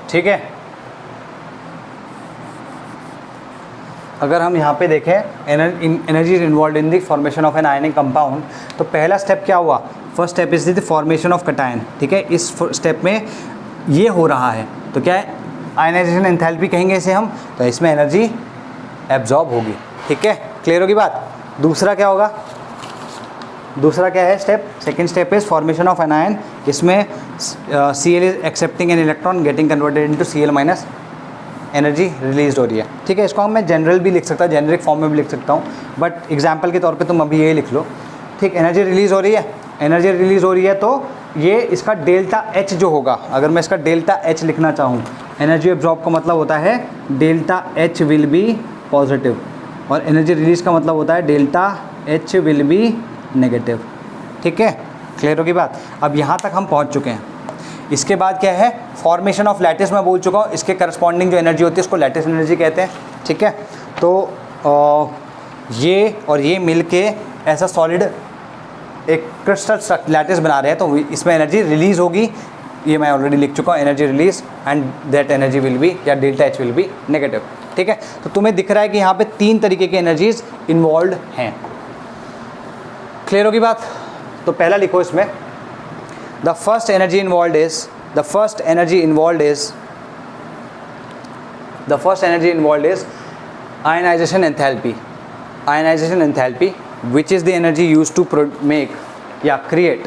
ठीक है। अगर हम यहाँ पे देखें energy is involve in the formation of an ionic compound, तो पहला स्टेप क्या हुआ, first step is the formation of cation, ठीक है। इस स्टेप में ये हो रहा है, तो क्या है, आयनाइजेशन एंथैल्पी कहेंगे इसे हम, तो इसमें एनर्जी एब्जॉर्ब होगी, ठीक है। क्लियर होगी बात। दूसरा क्या होगा, दूसरा क्या है step, second step is formation of anion. इसमें Cl is accepting an electron getting converted into Cl minus, energy release हो रही है। ठीक है, इसको मैं जनरल भी लिख सकता हूँ, जेनरिक फॉर्म में भी लिख सकता हूँ, बट एग्जाम्पल के तौर पे तुम अभी ये लिख लो। ठीक, एनर्जी रिलीज़ हो रही है, एनर्जी रिलीज़ हो रही है तो ये इसका डेल्टा एच जो होगा, अगर मैं इसका डेल्टा एच लिखना चाहूँ, एनर्जी एब्जॉर्ब का मतलब होता है delta H will B positive, और एनर्जी रिलीज का मतलब होता है delta H will be negative. ठीक है, क्लियर होगी बात। अब यहाँ तक हम पहुँच चुके हैं। इसके बाद क्या है, फॉर्मेशन ऑफ लैटिस मैं बोल चुका हूँ, इसके करस्पॉन्डिंग जो एनर्जी होती है उसको लैटिस एनर्जी कहते हैं। ठीक है, तो ये और ये मिल के ऐसा सॉलिड एक क्रिस्टल लैटिस बना रहे हैं, तो इसमें एनर्जी रिलीज़ होगी, ये मैं ऑलरेडी लिख चुका हूँ, energy release and that energy will be, या delta H will be negative. ठीक है, तो तुम्हें दिख रहा है कि यहाँ पे 3 तरीके की एनर्जीज इन्वॉल्व हैं। क्लियर होगी बात। तो पहला लिखो इसमें, the first energy involve is, the first energy involve is ionization enthalpy, ionization enthalpy which is the energy used to make या create,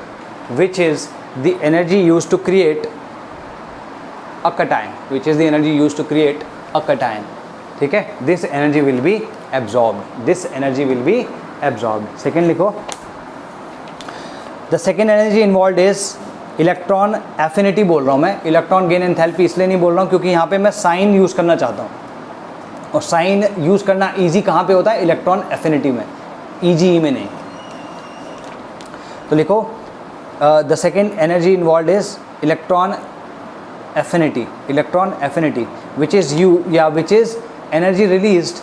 which is the energy used to create a cation, which is the energy used to create a cation. ठीक है, this energy will be absorbed, this energy will be absorbed. Second लिखो, the second energy involved is electron affinity बोल रहा हूँ मैं, electron gain enthalpy इसलिए नहीं बोल रहा हूँ क्योंकि यहाँ पे मैं साइन यूज़ करना चाहता हूँ, और साइन यूज़ करना ईजी कहाँ पे होता है, इलेक्ट्रॉन एफिनिटी में, EGE में नहीं। तो लिखो, the second energy involve is electron affinity, electron affinity which is you, या which is energy released,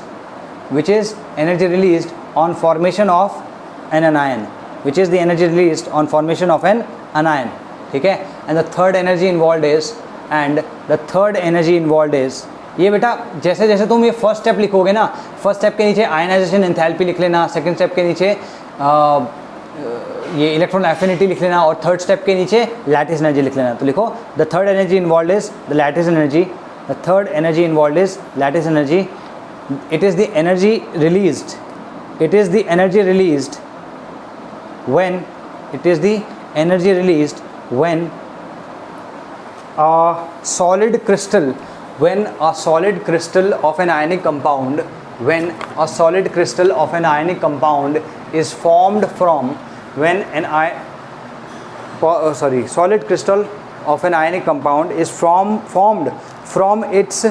which is energy released on formation of an anion, which is the energy released on formation of an anion. ठीक है, and the third energy involve is, and the third energy involve is, ये बेटा जैसे जैसे तुम ये first step लिखोगे ना, फर्स्ट स्टेप के नीचे आयनाइजेशन एंथैल्पी लिख लेना, सेकंड स्टेप के नीचे ये इलेक्ट्रॉन एफिनिटी लिख लेना, और थर्ड स्टेप के नीचे लैटिस एनर्जी लिख लेना। तो लिखो, the third energy involve is the lattice energy, the third energy involve is lattice energy, it is the energy released, it is the energy released when, it is the energy released when solid crystal, when a solid crystal of an ionic compound, when a solid crystal of an ionic compound is formed from, when an solid crystal of an ionic compound is formed from its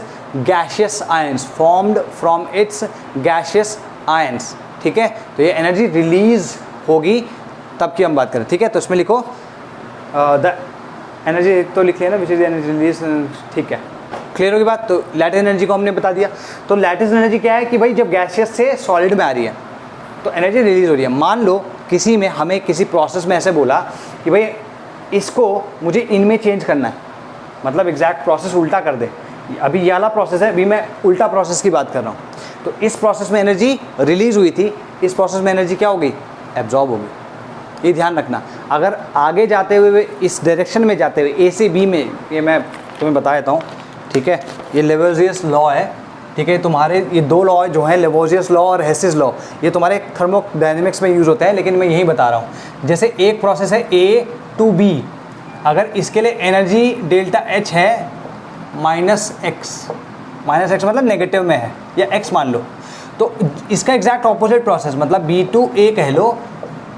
gaseous ions, formed from its gaseous ions। ठीक है, तो ये energy release होगी तब की हम बात करें। ठीक है, तो इसमें लिखो द एनर्जी तो लिख लेना विच इज एनर्जी रिलीज। ठीक है, क्लियर होगी बात। तो लैटिस एनर्जी को हमने बता दिया। तो लैटिस एनर्जी क्या है कि भाई जब गैसियस से सॉलिड में आ रही है तो एनर्जी रिलीज हो रही है। मान लो किसी में हमें किसी प्रोसेस में ऐसे बोला कि भाई इसको मुझे इनमें चेंज करना है, मतलब एग्जैक्ट प्रोसेस उल्टा कर दे। अभी ये वाला प्रोसेस है, अभी मैं उल्टा प्रोसेस की बात कर रहा हूँ। तो इस प्रोसेस में एनर्जी रिलीज हुई थी, इस प्रोसेस में एनर्जी क्या होगी, एब्जॉर्ब होगी। ये ध्यान रखना। अगर आगे जाते हुए इस डायरेक्शन में जाते हुए ए से बी में, ये मैं तुम्हें बता देता हूँ। ठीक है, ये लेवोजियस लॉ है। ठीक है, तुम्हारे ये दो लॉ जो हैं, लेवोजियस लॉ और हेसिस लॉ, ये तुम्हारे थर्मोडायनेमिक्स में यूज़ होते हैं, लेकिन मैं यही बता रहा हूँ। जैसे एक प्रोसेस है ए टू बी, अगर इसके लिए एनर्जी डेल्टा एच है -x, -x मतलब नेगेटिव में है, या x मान लो, तो इसका एग्जैक्ट ऑपोजिट प्रोसेस मतलब b टू a कह लो,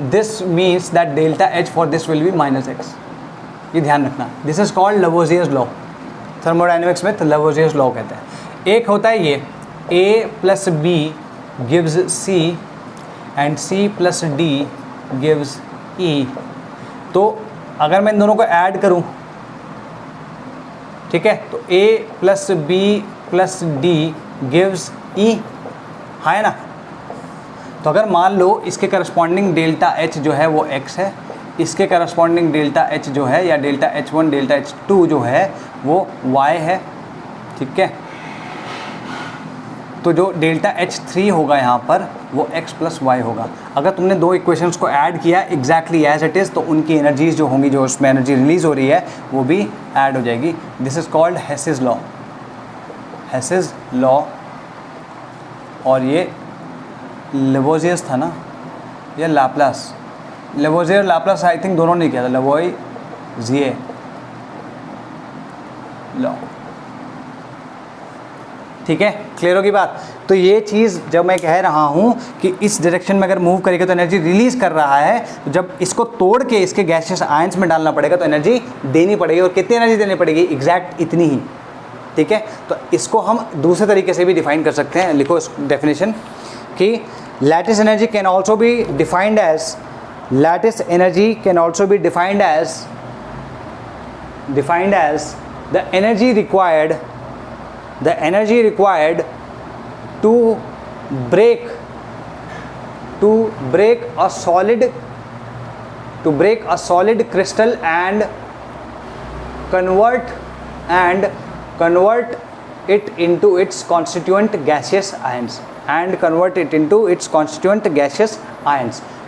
this means that delta H for this will be -x। ये ध्यान रखना, this is called Lavoisier law. Thermodynamics में लेवोजियस लॉ कहते हैं। एक होता है ये a plus B gives c and c plus d gives e। तो अगर मैं इन दोनों को ऐड करूं, ठीक है, तो a plus B plus D gives e, है ना। तो अगर मान लो इसके करस्पॉन्डिंग डेल्टा एच जो है वो x है, इसके करस्पॉन्डिंग डेल्टा एच जो है या डेल्टा H1 डेल्टा H2 जो है वो y है। ठीक है, तो जो डेल्टा H3 होगा यहाँ पर वो x प्लस वाई होगा। अगर तुमने दो इक्वेशंस को ऐड किया एग्जैक्टली एज इट इज़, तो उनकी एनर्जीज जो होंगी, जो उसमें एनर्जी रिलीज हो रही है वो भी ऐड हो जाएगी। This is called Hess's law, Hess's law. और ये लेवोजियस था ना, या Laplace, Lavoisier Laplace I think दोनों ने किया था, लेवोइजिए लॉ। ठीक है, क्लियर होगी बात। तो ये चीज़ जब मैं कह रहा हूँ कि इस डायरेक्शन में अगर मूव करेगा तो एनर्जी रिलीज कर रहा है, तो जब इसको तोड़ के इसके गैसियस आयंस में डालना पड़ेगा तो एनर्जी देनी पड़ेगी, और कितनी एनर्जी देनी पड़ेगी, एग्जैक्ट इतनी ही। ठीक है, तो इसको हम दूसरे तरीके से भी डिफाइन कर सकते हैं। लिखो इस डेफिनेशन कि lattice energy can also be defined as, lattice energy can also be defined as the energy required to break a solid crystal and convert it into its constituent gaseous ions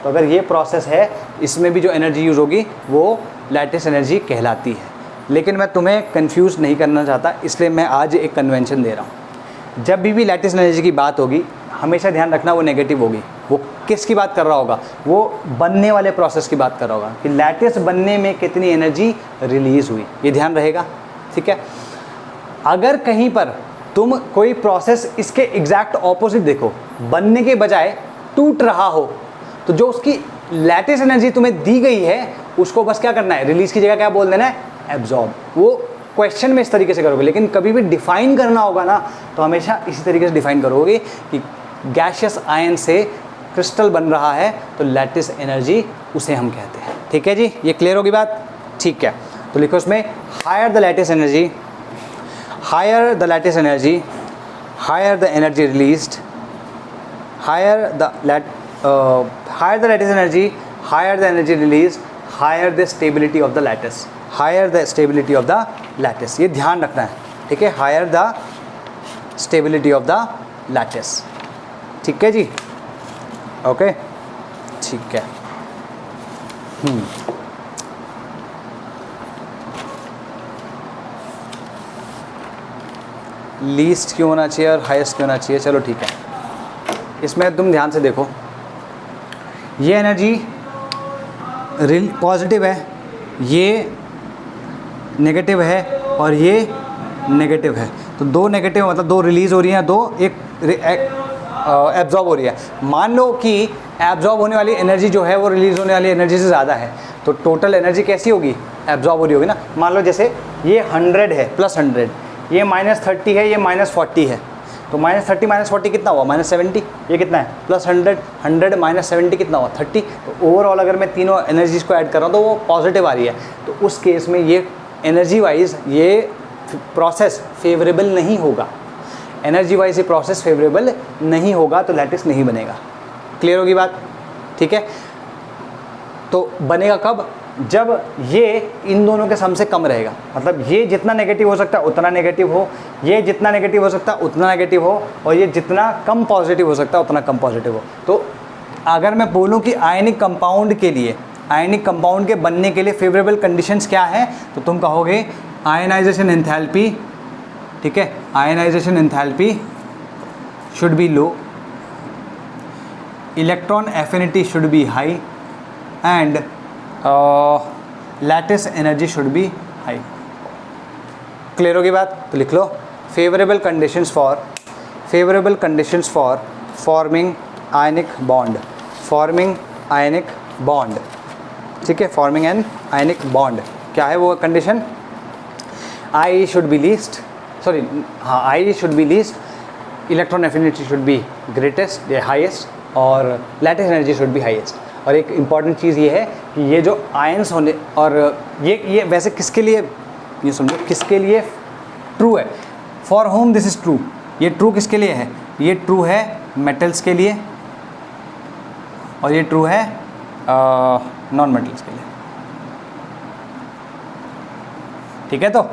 तो अगर ये process है, इसमें भी जो energy use होगी वो lattice energy कहलाती है। लेकिन मैं तुम्हें कंफ्यूज नहीं करना चाहता, इसलिए मैं आज एक कन्वेंशन दे रहा हूँ। जब भी लैटिस एनर्जी की बात होगी, हमेशा ध्यान रखना वो नेगेटिव होगी। वो किसकी बात कर रहा होगा, वो बनने वाले प्रोसेस की बात कर रहा होगा कि लैटिस बनने में कितनी एनर्जी रिलीज़ हुई, ये ध्यान रहेगा। ठीक है, अगर कहीं पर तुम कोई प्रोसेस इसके एग्जैक्ट ऑपोजिट देखो, बनने के बजाय टूट रहा हो, तो जो उसकी लैटिस एनर्जी तुम्हें दी गई है उसको बस क्या करना है, रिलीज़ की जगह क्या बोल देना है, एब्जॉर्ब। वो क्वेश्चन में इस तरीके से करोगे, लेकिन कभी भी डिफाइन करना होगा ना तो हमेशा इसी तरीके से डिफाइन करोगे कि गैसियस आयन से क्रिस्टल बन रहा है तो लैटिस एनर्जी उसे हम कहते हैं। ठीक है जी, ये क्लियर होगी बात। ठीक है, तो लिखो इसमें higher the lattice energy, higher the lattice energy, higher the energy released, higher the lattice energy, higher the energy release, higher the stability of the lattice, higher the stability of the lattice. ये ध्यान रखना है। ठीक है, higher the stability of the lattice. ठीक है जी, okay, ठीक है। लीस्ट क्यों होना चाहिए और हाईएस्ट क्यों होना चाहिए, चलो ठीक है। इसमें तुम ध्यान से देखो, ये एनर्जी पॉजिटिव है, ये नेगेटिव है और ये नेगेटिव है। तो दो नेगेटिव मतलब दो रिलीज़ हो रही हैं, दो एक एब्जॉर्ब हो रही है। मान लो कि एब्जॉर्ब होने वाली एनर्जी जो है वो रिलीज़ होने वाली एनर्जी से ज़्यादा है, तो टोटल एनर्जी कैसी होगी, एब्जॉर्ब हो रही होगी ना। मान लो जैसे ये 100 है प्लस 100, ये -30 है, ये -40 है, तो -30 -40 कितना हुआ, -70। ये कितना है, +100, 100 -70 कितना हुआ, 30। तो ओवरऑल अगर मैं तीनों एनर्जीज़ को ऐड कर रहा हूँ तो वो पॉजिटिव आ रही है। तो उस केस में ये एनर्जी वाइज ये प्रोसेस फेवरेबल नहीं होगा, एनर्जी वाइज ये प्रोसेस फेवरेबल नहीं होगा, तो लैटिस नहीं बनेगा। क्लियर होगी बात। ठीक है, तो बनेगा कब, जब ये इन दोनों के सम से कम रहेगा। मतलब ये जितना नेगेटिव हो सकता है उतना नेगेटिव हो, ये जितना नेगेटिव हो सकता है उतना नेगेटिव हो, और ये जितना कम पॉजिटिव हो सकता है उतना कम पॉजिटिव हो। तो अगर मैं बोलूँ कि आयनिक कंपाउंड के लिए, आयनिक कंपाउंड के बनने के लिए फेवरेबल कंडीशंस क्या है, तो तुम कहोगे आयनाइजेशन एंथैल्पी। ठीक है, ionization enthalpy should be low, electron affinity should be high, and lattice energy should be high. Clear होगी बात। तो लिख लो favourable conditions for forming ionic bond, forming ionic bond. ठीक है, फॉर्मिंग एन आयनिक बॉन्ड क्या है वो condition, I should be least, sorry हाँ, I should be least, electron affinity should be greatest या हाईएस्ट, और lattice energy should be highest. और एक इम्पॉर्टेंट चीज़ ये है कि ये जो आयंस होने, और ये वैसे किसके लिए, ये समझो किसके लिए ट्रू है, for home this is true. ये ट्रू किसके लिए है, ये ट्रू है मेटल्स के लिए, और ये ट्रू है नॉन मेटल्स के लिए। ठीक है, तो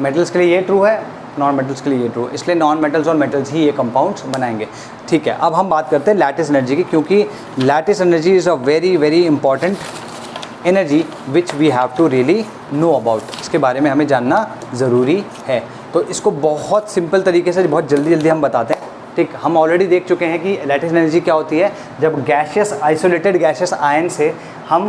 मेटल्स के लिए ये ट्रू है, नॉन मेटल्स के लिए ये ट्रू, इसलिए नॉन मेटल्स और मेटल्स ही ये कंपाउंड्स बनाएंगे। ठीक है, अब हम बात करते हैं लैटिस एनर्जी की, क्योंकि lattice energy is a very very important energy which we have to really know about. इसके बारे में हमें जानना ज़रूरी है। तो इसको बहुत सिंपल तरीके से बहुत जल्दी हम बताते हैं। ठीक, हम ऑलरेडी देख चुके हैं कि लैटिस एनर्जी क्या होती है। जब गैशियस आइसोलेटेड गैशियस आयन से हम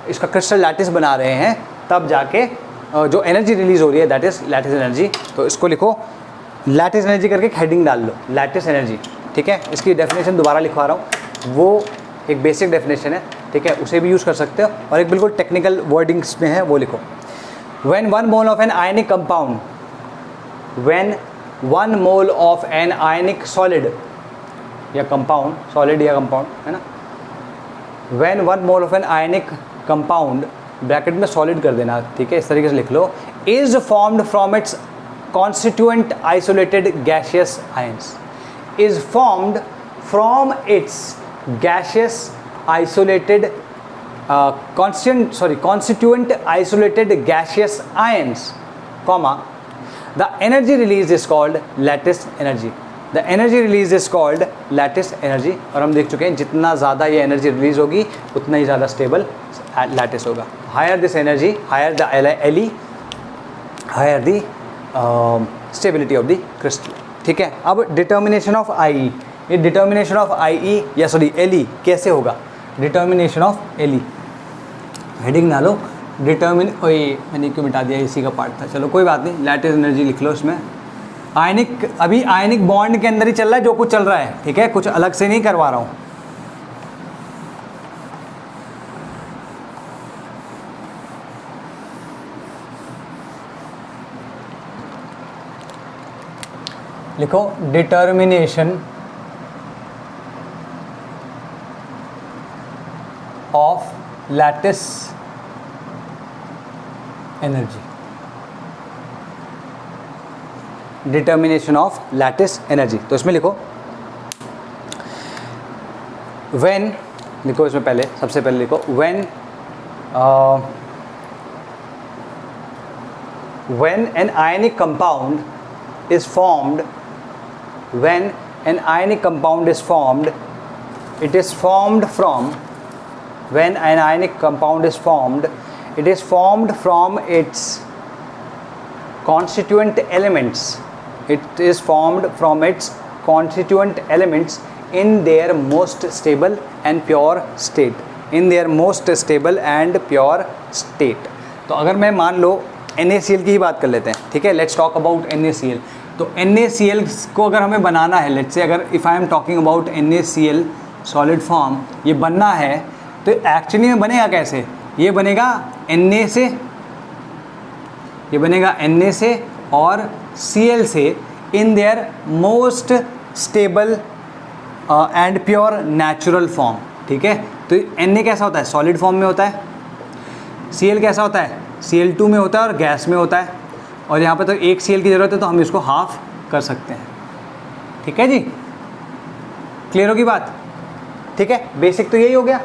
इसका क्रिस्टल लैटिस बना रहे हैं, तब जाके जो एनर्जी रिलीज हो रही है दैट इज लैटिस एनर्जी। तो इसको लिखो लैटिस एनर्जी करके हेडिंग डाल लो, लैटिस एनर्जी। ठीक है, इसकी डेफिनेशन दोबारा लिखवा रहा हूँ, वो एक बेसिक डेफिनेशन है, ठीक है, उसे भी यूज़ कर सकते हो, और एक बिल्कुल टेक्निकल वर्डिंग्स में है, वो लिखो। When 1 mole of an ionic compound, when 1 mole of an ionic solid या कंपाउंड, सॉलिड या कंपाउंड है ना, when 1 mole of an ionic compound, bracket में सॉलिड कर देना, ठीक है, इस तरीके से लिख लो, is formed from its constituent isolated gaseous ions, is formed from its gaseous isolated constituent isolated gaseous ions, comma, the energy released is called lattice energy, the energy released is called lattice energy। और हम देख चुके हैं जितना ज़्यादा ये energy release होगी उतना ही ज़्यादा स्टेबल लैटिस होगा। Higher this energy, higher the LE, higher the stability of the crystal. ठीक है, अब डिटर्मिनेशन ऑफ आई, ये डिटर्मिनेशन ऑफ आई या सॉरी एल कैसे होगा, डिटर्मिनेशन ऑफ एल, हेडिंग डालो डिटर्मिन, ओए मैंने क्यों मिटा दिया, इसी का पार्ट था, चलो कोई बात नहीं, लैटिस एनर्जी लिख लो इसमें। आयनिक, अभी आयनिक बॉन्ड के अंदर ही चल रहा है जो कुछ चल रहा है, ठीक है, कुछ अलग से नहीं करवा रहा हूँ। लिखो determination of lattice energy, determination of lattice energy. तो इसमें लिखो व्हेन, लिखो इसमें पहले, सबसे पहले लिखो when an ionic compound is formed, when an ionic compound is formed, it is formed from, when an ionic compound is formed, it is formed from its constituent elements, it is formed from its constituent elements in their most stable and pure state, in their most stable and pure state। तो अगर मैं मान लो NaCl की ही बात कर लेते हैं, ठीक है, let's talk about NaCl। तो NaCl को अगर हमें बनाना है, let's say अगर if I am talking about NaCl solid form, ये बनना है, तो एक्चुअली में बनेगा कैसे, ये बनेगा Na से, ये बनेगा Na से और Cl से, in their most stable and pure natural form. ठीक है, तो Na कैसा होता है, सॉलिड फॉर्म में होता है, Cl कैसा होता है, Cl2 में होता है और गैस में होता है, और यहाँ पे तो एक Cl की ज़रूरत है, तो हम इसको हाफ कर सकते हैं। ठीक है जी, क्लियर होगी बात, ठीक है, बेसिक तो यही हो गया।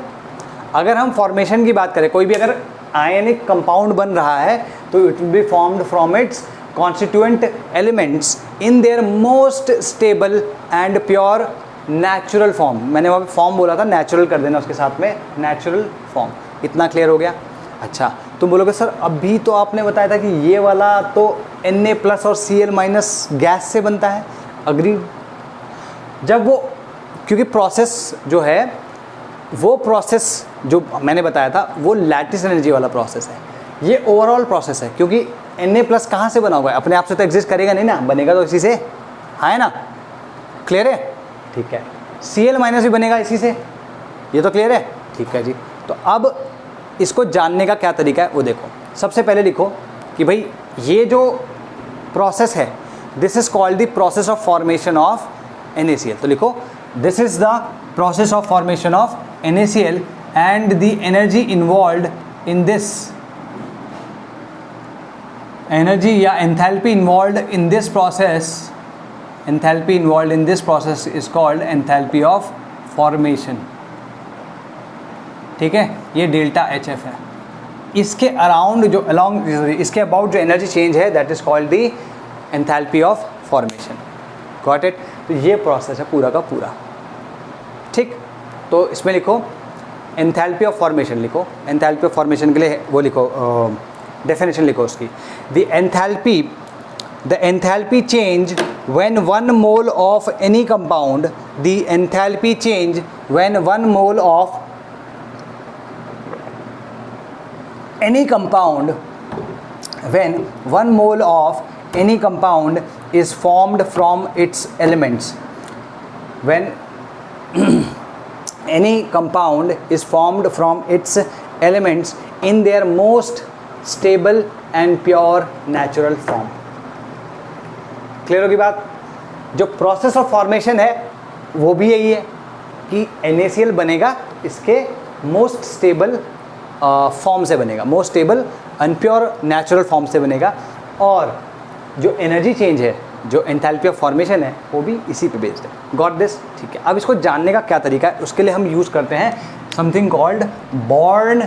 अगर हम फॉर्मेशन की बात करें, कोई भी अगर आयनिक कंपाउंड बन रहा है तो it will be formed from its constituent elements in their most stable and pure natural form. मैंने वहाँ पे फॉर्म बोला था, नेचुरल कर देना उसके साथ में, नेचुरल फॉर्म। इतना क्लियर हो गया। अच्छा, तुम बोलोगे सर अभी तो आपने बताया था कि ये वाला तो Na+ और Cl- गैस से बनता है। अग्री, जब वो, क्योंकि प्रोसेस जो है, वो प्रोसेस जो मैंने बताया था वो लैटिस एनर्जी वाला प्रोसेस है, ये ओवरऑल प्रोसेस है। क्योंकि Na+ कहाँ से बना हुआ है, अपने आप से तो एग्जिस्ट करेगा नहीं ना, बनेगा तो इसी से, है ना, क्लियर है, ठीक है। Cl- भी बनेगा इसी से, ये तो क्लियर है, ठीक है जी। तो अब इसको जानने का क्या तरीका है वो देखो। सबसे पहले लिखो कि भाई ये जो प्रोसेस है, this is called the process of formation of NaCl। तो लिखो this is the process of formation of NaCl and the energy involved in this, energy या enthalpy involved in this process, enthalpy involved in this process is called enthalpy of formation. ठीक है, ये ΔHF है। इसके around जो along, इसके about जो energy change है that is called the enthalpy of formation. Got it. तो ये प्रोसेस है पूरा का पूरा। ठीक, तो इसमें लिखो एंथैल्पी ऑफ फॉर्मेशन, लिखो एंथैल्पी ऑफ फॉर्मेशन के लिए वो लिखो, डेफिनेशन लिखो उसकी। The enthalpy change when 1 mole of any compound, the enthalpy change when 1 mole of any compound, when 1 mole of any compound is formed from its elements, when any compound is formed from its elements in their most stable and pure natural form. Clear होगी बात? जो process of formation है वो भी यही है कि NaCl बनेगा इसके मोस्ट स्टेबल फॉर्म से बनेगा, most stable unpure natural form से बनेगा, और जो एनर्जी चेंज है, जो एंथैल्पी ऑफ फॉर्मेशन है, वो भी इसी पे बेस्ड है. Got this? ठीक है. अब इसको जानने का क्या तरीका है, उसके लिए हम यूज़ करते हैं something called Born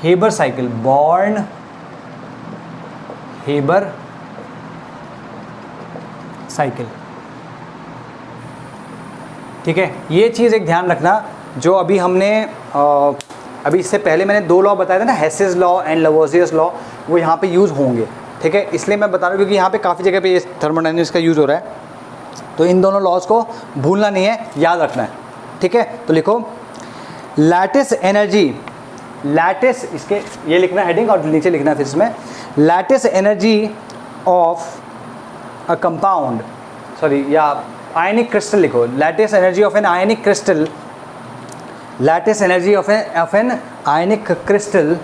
Haber cycle. Born Haber cycle. ठीक है. ये चीज़ एक ध्यान रखना, जो अभी हमने अभी इससे पहले मैंने 2 लॉ बताए थे ना, हेसेस लॉ एंड लवोसियस लॉ, वो यहाँ पे यूज़ होंगे. ठीक है. इसलिए मैं बता रहा हूँ क्योंकि यहाँ पे काफ़ी जगह पे ये थर्मोडायनेमिक्स का यूज़ हो रहा है, तो इन दोनों लॉज को भूलना नहीं है, याद रखना है. ठीक है. तो लिखो लैटिस एनर्जी, लैटिस, इसके ये लिखना हेडिंग और नीचे लिखना फिर इसमें lattice energy of a compound, sorry, या आयनिक क्रिस्टल लिखो. Lattice energy of an ionic crystal, lattice energy of an ionic crystal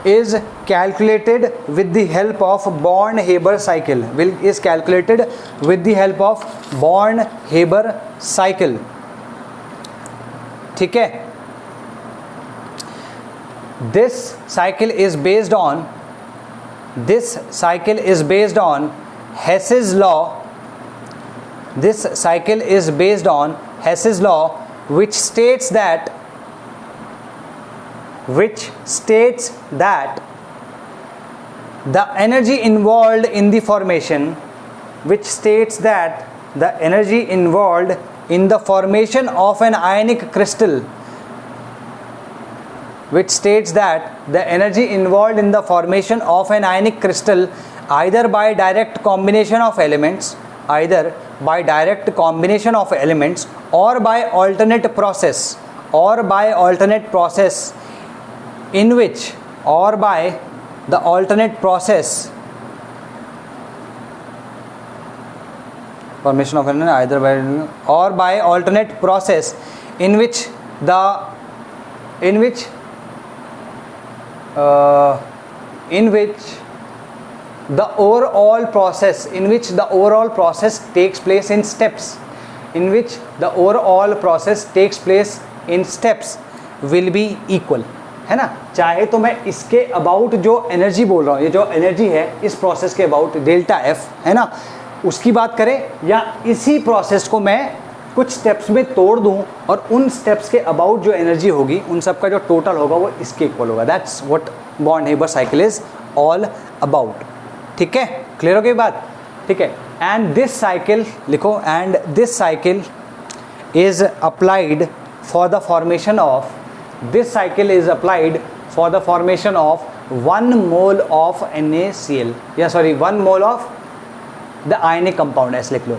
is calculated with the help of Born-Haber cycle. Is calculated with the help of Born-Haber cycle. ठीक है. This cycle is based on Hess's law. This cycle is based on Hess's law, which states that the energy involved in the formation, of an ionic crystal, either by direct combination of elements, or by alternate process, in which, or by the alternate process, formation of an either by or by alternate process in which the overall process takes place in steps, will be equal. है ना. चाहे तो मैं इसके about जो energy बोल रहा हूँ, ये जो एनर्जी है इस प्रोसेस के अबाउट डेल्टा एफ है ना, उसकी बात करें, या इसी प्रोसेस को मैं कुछ स्टेप्स में तोड़ दूँ और उन स्टेप्स के अबाउट जो एनर्जी होगी उन सब का जो टोटल होगा वो इसके इक्वल होगा. That's what born-Haber cycle is all about. ठीक है. क्लियर हो गई बात? ठीक है. एंड दिस साइकिल लिखो, and this cycle is applied for the formation of, this cycle is applied for the formation of 1 mole of NaCl, 1 mole of the ionic compound, ऐसे लिख लो,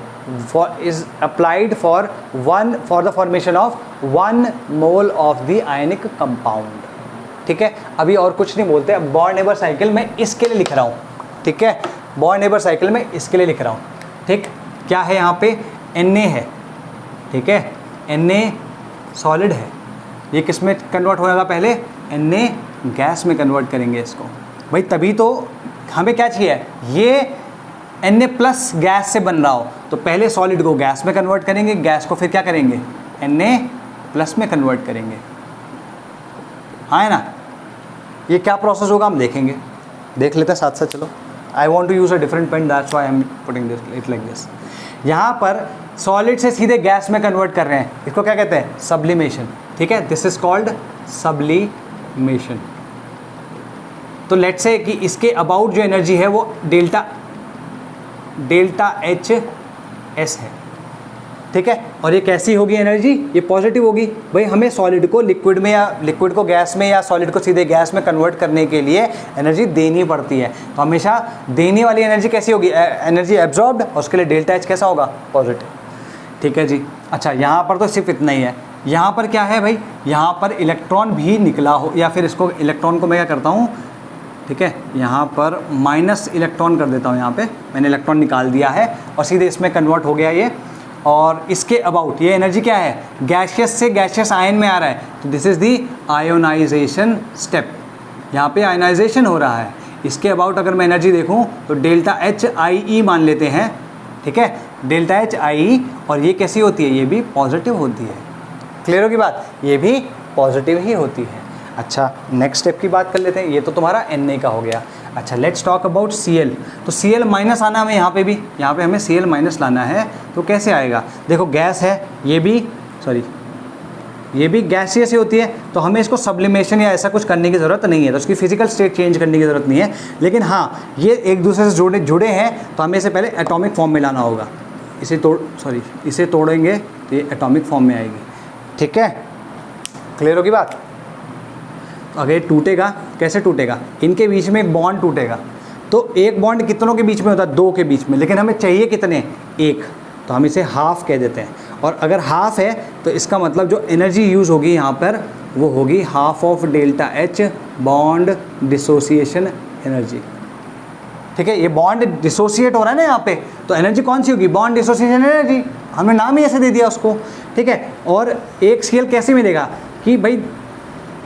is applied for the formation of 1 mole of the ionic compound. ठीक है. अभी और कुछ नहीं बोलते. अब बॉर्न-हेबर साइकिल मैं इसके लिए लिख रहा हूँ. ठीक है. बॉर्न-हेबर साइकिल में इसके लिए लिख रहा हूँ. ठीक. क्या है यहाँ पे? Na है. ठीक है. Na सॉलिड है. ये किस में कन्वर्ट होगा पहले? Na गैस में कन्वर्ट करेंगे इसको भाई. तभी तो हमें क्या चाहिए, ये Na प्लस गैस से बन रहा हो, तो पहले सॉलिड को गैस में कन्वर्ट करेंगे, गैस को फिर क्या करेंगे, Na प्लस में कन्वर्ट करेंगे. हाँ है ना. ये क्या प्रोसेस होगा हम देखेंगे, देख लेते हैं साथ साथ. चलो, I want to use a different pen, that's why I am putting this it like this. यहाँ पर सॉलिड से सीधे गैस में कन्वर्ट कर रहे हैं, इसको क्या कहते हैं? सब्लिमेशन. ठीक है. This is called sublimation. तो लेट्स से कि इसके अबाउट जो एनर्जी है वो डेल्टा एच एस है. ठीक है। और ये कैसी होगी एनर्जी, ये पॉजिटिव होगी। भाई हमें सॉलिड को लिक्विड में या लिक्विड को गैस में या सॉलिड को सीधे गैस में कन्वर्ट करने के लिए एनर्जी देनी पड़ती है, तो हमेशा देने वाली एनर्जी कैसी होगी, एनर्जी एब्जॉर्ब्ड, और उसके लिए डेल्टा एच कैसा होगा, पॉजिटिव। ठीक है जी। अच्छा यहाँ पर तो सिर्फ इतना ही है। यहाँ पर क्या है भाई, यहाँ पर इलेक्ट्रॉन भी निकला हो, या फिर इसको इलेक्ट्रॉन को मैं क्या करता हूँ, ठीक है, यहाँ पर माइनस इलेक्ट्रॉन कर देता हूँ। यहाँ पे मैंने इलेक्ट्रॉन निकाल दिया है और सीधे इसमें कन्वर्ट हो गया ये। और इसके अबाउट ये एनर्जी क्या है, गैशियस से गैशियस आयन में आ रहा है, तो this is the ionization step. यहाँ पे आयोनाइजेशन हो रहा है। इसके अबाउट अगर मैं एनर्जी देखूँ तो डेल्टा एच आई ई मान लेते हैं, ठीक है, डेल्टा एच आई ई। और ये कैसी होती है, ये भी पॉजिटिव होती है। क्लियर होगी बात, ये भी पॉजिटिव ही होती है। अच्छा नेक्स्ट स्टेप की बात कर लेते हैं। ये तो तुम्हारा Na का हो गया। अच्छा लेट्स टॉक अबाउट Cl। तो Cl माइनस आना हमें यहाँ पे भी, यहाँ पे हमें Cl माइनस लाना है। तो कैसे आएगा, देखो गैस है, ये भी गैसियस ही होती है, तो हमें इसको सब्लिमेशन या ऐसा कुछ करने की ज़रूरत नहीं है, तो उसकी फिजिकल स्टेट चेंज करने की ज़रूरत नहीं है। लेकिन हाँ ये एक दूसरे से जुड़े हैं, तो हमें इसे पहले एटॉमिक फॉर्म में लाना होगा। इसे तोड़ेंगे तो ये एटॉमिक फॉर्म में आएगी। ठीक है, क्लियर होगी बात। तो अगर ये टूटेगा, कैसे टूटेगा, इनके बीच में एक बॉन्ड टूटेगा। तो एक बॉन्ड कितनों के बीच में होता है, दो के बीच में, लेकिन हमें चाहिए कितने, एक, तो हम इसे हाफ कह देते हैं। और अगर हाफ है तो इसका मतलब जो एनर्जी यूज़ होगी यहाँ पर वो होगी half of delta H bond dissociation energy. ठीक है, ये बॉन्ड डिसोसिएट हो रहा है ना यहाँ पे, तो एनर्जी कौन सी होगी, बॉन्ड डिसोसिएशन एनर्जी। हमने नाम ही ऐसे दे दिया उसको। ठीक है, और एक Cl कैसे मिलेगा कि भाई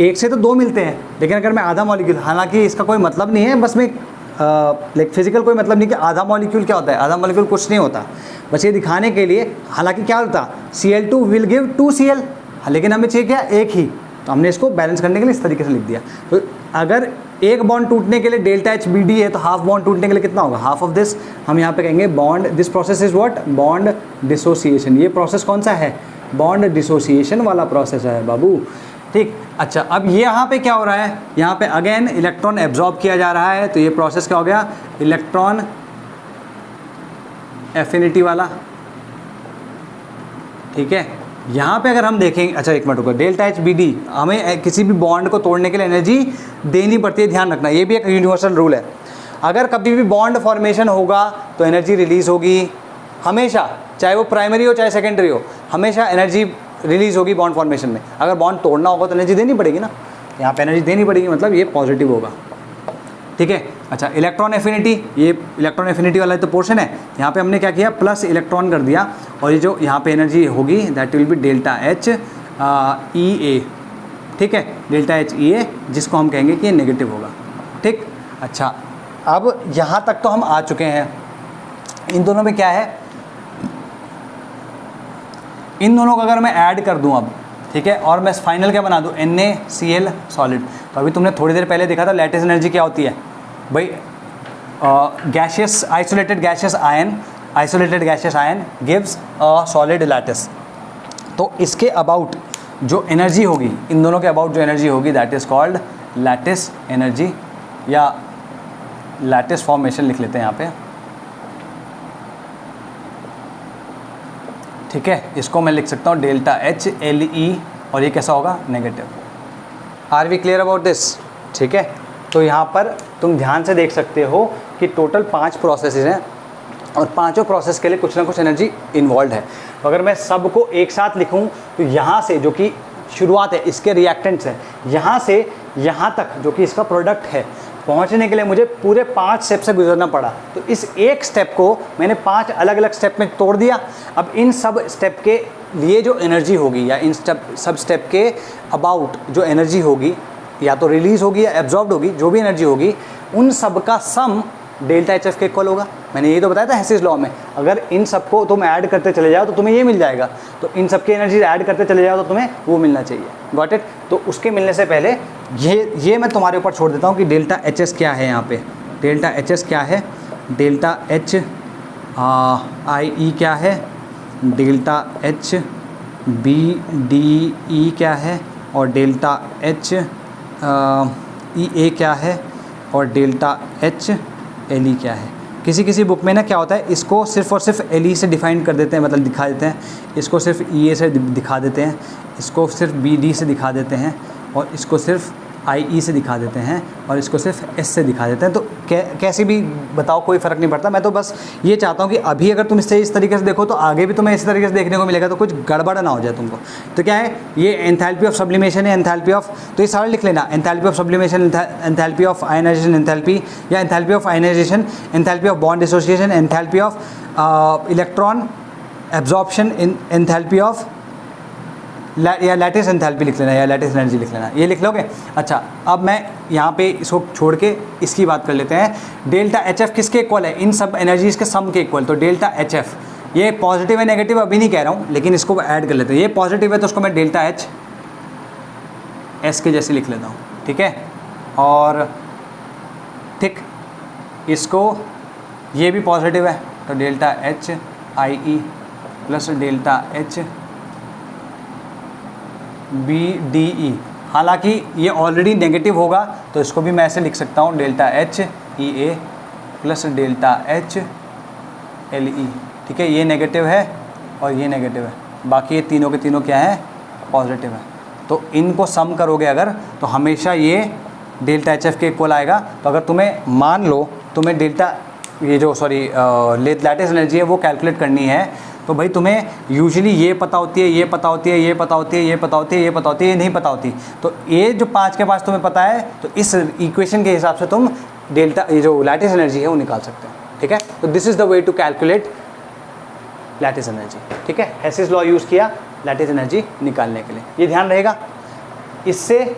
एक से तो दो मिलते हैं, लेकिन अगर मैं आधा मॉलिक्यूल, हालांकि इसका कोई मतलब नहीं है, बस मैं लाइक फिजिकल कोई मतलब नहीं कि आधा मॉलिक्यूल क्या होता है, आधा मॉलिक्यूल कुछ नहीं होता, बस ये दिखाने के लिए। हालांकि क्या होता, Cl2 विल गिव 2Cl, लेकिन हमें चाहिए क्या, एक ही, तो हमने इसको बैलेंस करने के लिए इस तरीके से लिख दिया। तो अगर एक बॉन्ड टूटने के लिए डेल्टा एच बी डी है, तो हाफ बॉन्ड टूटने के लिए कितना होगा, हाफ ऑफ दिस। हम यहाँ पे कहेंगे bond, this process is what, bond dissociation. ये प्रोसेस कौन सा है, बॉन्ड डिसोसिएशन वाला प्रोसेस है बाबू। ठीक, अच्छा अब ये यहाँ पे क्या हो रहा है, यहाँ पे अगेन इलेक्ट्रॉन एब्जॉर्ब किया जा रहा है, तो ये प्रोसेस क्या हो गया, इलेक्ट्रॉन एफिनिटी वाला। ठीक है, यहाँ पे अगर हम देखेंगे, अच्छा एक मिनट रुको, डेल्टा एच बी डी, हमें किसी भी बॉन्ड को तोड़ने के लिए एनर्जी देनी पड़ती है, ध्यान रखना, ये भी एक यूनिवर्सल रूल है। अगर कभी भी बॉन्ड फॉर्मेशन होगा तो एनर्जी रिलीज होगी हमेशा, चाहे वो प्राइमरी हो चाहे सेकेंडरी हो, हमेशा एनर्जी रिलीज होगी बॉन्ड फॉर्मेशन में। अगर बॉन्ड तोड़ना होगा तो एनर्जी देनी पड़ेगी ना, यहाँ पे एनर्जी देनी पड़ेगी, मतलब ये पॉजिटिव होगा। ठीक है, अच्छा इलेक्ट्रॉन एफिनिटी, ये इलेक्ट्रॉन एफिनिटी वाला तो पोर्शन है, यहाँ पे हमने क्या किया, प्लस इलेक्ट्रॉन कर दिया, और ये जो यहाँ पे एनर्जी होगी that will be delta H E A. ठीक है, डेल्टा एच ई ए, जिसको हम कहेंगे कि ये नेगेटिव होगा। ठीक, अच्छा अब यहाँ तक तो हम आ चुके हैं। इन दोनों में क्या है, इन दोनों को अगर मैं ऐड कर दूं अब, ठीक है, और मैं फाइनल क्या बना दूं, NaCl सॉलिड। तो अभी तुमने थोड़ी देर पहले देखा था लैटिस एनर्जी क्या होती है भाई, gaseous isolated gaseous ion gives a solid lattice. तो इसके अबाउट जो एनर्जी होगी, इन दोनों के अबाउट जो एनर्जी होगी that is called lattice energy, या लैटिस फॉर्मेशन लिख लेते हैं यहाँ पे। ठीक है, इसको मैं लिख सकता हूँ डेल्टा एच एल ई, और ये कैसा होगा, negative. Are we clear about this. ठीक है, तो यहाँ पर तुम ध्यान से देख सकते हो कि टोटल 5 प्रोसेसेस हैं, और पांचों प्रोसेस के लिए कुछ ना कुछ एनर्जी इन्वॉल्व है। तो अगर मैं सबको एक साथ लिखूँ तो यहाँ से जो कि शुरुआत है, इसके रिएक्टेंट्स है, यहाँ से यहाँ तक जो कि इसका प्रोडक्ट है, पहुंचने के लिए मुझे पूरे 5 स्टेप से गुजरना पड़ा। तो इस एक स्टेप को मैंने 5 अलग अलग स्टेप में तोड़ दिया। अब इन सब स्टेप के लिए जो एनर्जी होगी, या इन सब स्टेप के अबाउट जो एनर्जी होगी, या तो रिलीज होगी या एब्जॉर्ब्ड होगी, जो भी एनर्जी होगी, उन सब का सम डेल्टा एच एफ के इक्वल होगा। मैंने ये तो बताया था हेसिस लॉ में, अगर इन सबको तुम ऐड करते चले जाओ तो तुम्हें ये मिल जाएगा, तो इन सब की एनर्जी ऐड करते चले जाओ तो तुम्हें वो मिलना चाहिए। Got it. तो उसके मिलने से पहले ये मैं तुम्हारे ऊपर छोड़ देता हूँ कि डेल्टा एच एस क्या है। यहाँ पे डेल्टा एच एस क्या है, डेल्टा एच आई ई क्या है, delta H B D E क्या है, और डेल्टा एच ई ए क्या है, और डेल्टा एच एल ई क्या है। किसी किसी बुक में ना क्या होता है, इसको सिर्फ और सिर्फ Li से डिफाइन कर देते हैं, मतलब दिखा देते हैं, इसको सिर्फ Ea से दिखा देते हैं, इसको सिर्फ Bd से दिखा देते हैं, और इसको सिर्फ IE से दिखा देते हैं, और इसको सिर्फ S से दिखा देते हैं। तो कैसे भी बताओ कोई फ़र्क नहीं पड़ता। मैं तो बस ये चाहता हूँ कि अभी अगर तुम इससे इस तरीके से देखो तो आगे भी तुम्हें इसी तरीके से देखने को मिलेगा, तो कुछ गड़बड़ ना हो जाए तुमको। तो क्या है, ये एंथैल्पी ऑफ सब्लिमेशन है, एंथैल्पी ऑफ, तो ये सारा लिख लेना, enthalpy of sublimation, enthalpy of ionization enthalpy, या enthalpy of ionization, enthalpy of bond dissociation, enthalpy of electron absorption, enthalpy of या लैटिस एंथैल्पी लिख लेना, या लैटिस एनर्जी लिख लेना, ये लिख लोगे। अच्छा, अब मैं यहाँ पे इसको छोड़ के इसकी बात कर लेते हैं। डेल्टा एच एफ किसके इक्वल है, इन सब एनर्जीज़ के सम के इक्वल। तो डेल्टा एच एफ, ये पॉजिटिव है नेगेटिव अभी नहीं कह रहा हूँ, लेकिन इसको ऐड कर लेते हैं। ये पॉजिटिव है तो उसको मैं डेल्टा एच एस के जैसे लिख लेता हूँ, ठीक है। और ठीक, इसको ये भी पॉजिटिव है तो delta H I E plus delta H B D E. हालांकि ये ऑलरेडी नेगेटिव होगा तो इसको भी मैं ऐसे लिख सकता हूँ, delta H E A plus delta H L E, ठीक है। ये नेगेटिव है और ये नेगेटिव है, बाकी ये तीनों के तीनों क्या है, पॉजिटिव है। तो इनको सम करोगे अगर, तो हमेशा ये डेल्टा एच एफ के इक्वल आएगा। तो अगर तुम्हें मान लो तुम्हें डेल्टा ये जो लैटिस एनर्जी है वो कैलकुलेट करनी है, तो भाई तुम्हें यूजुअली ये पता होती है, ये पता होती है, ये पता होती है, ये पता होती है, ये पता होती है, ये नहीं पता होती। तो ये जो 5 के पास तुम्हें पता है, तो इस इक्वेशन के हिसाब से तुम डेल्टा ये जो लैटिस एनर्जी है वो निकाल सकते हो, ठीक है। तो this is the way to calculate lattice energy, ठीक है। हेसिस लॉ यूज़ किया लैटिस एनर्जी निकालने के लिए, ये ध्यान रहेगा। इससे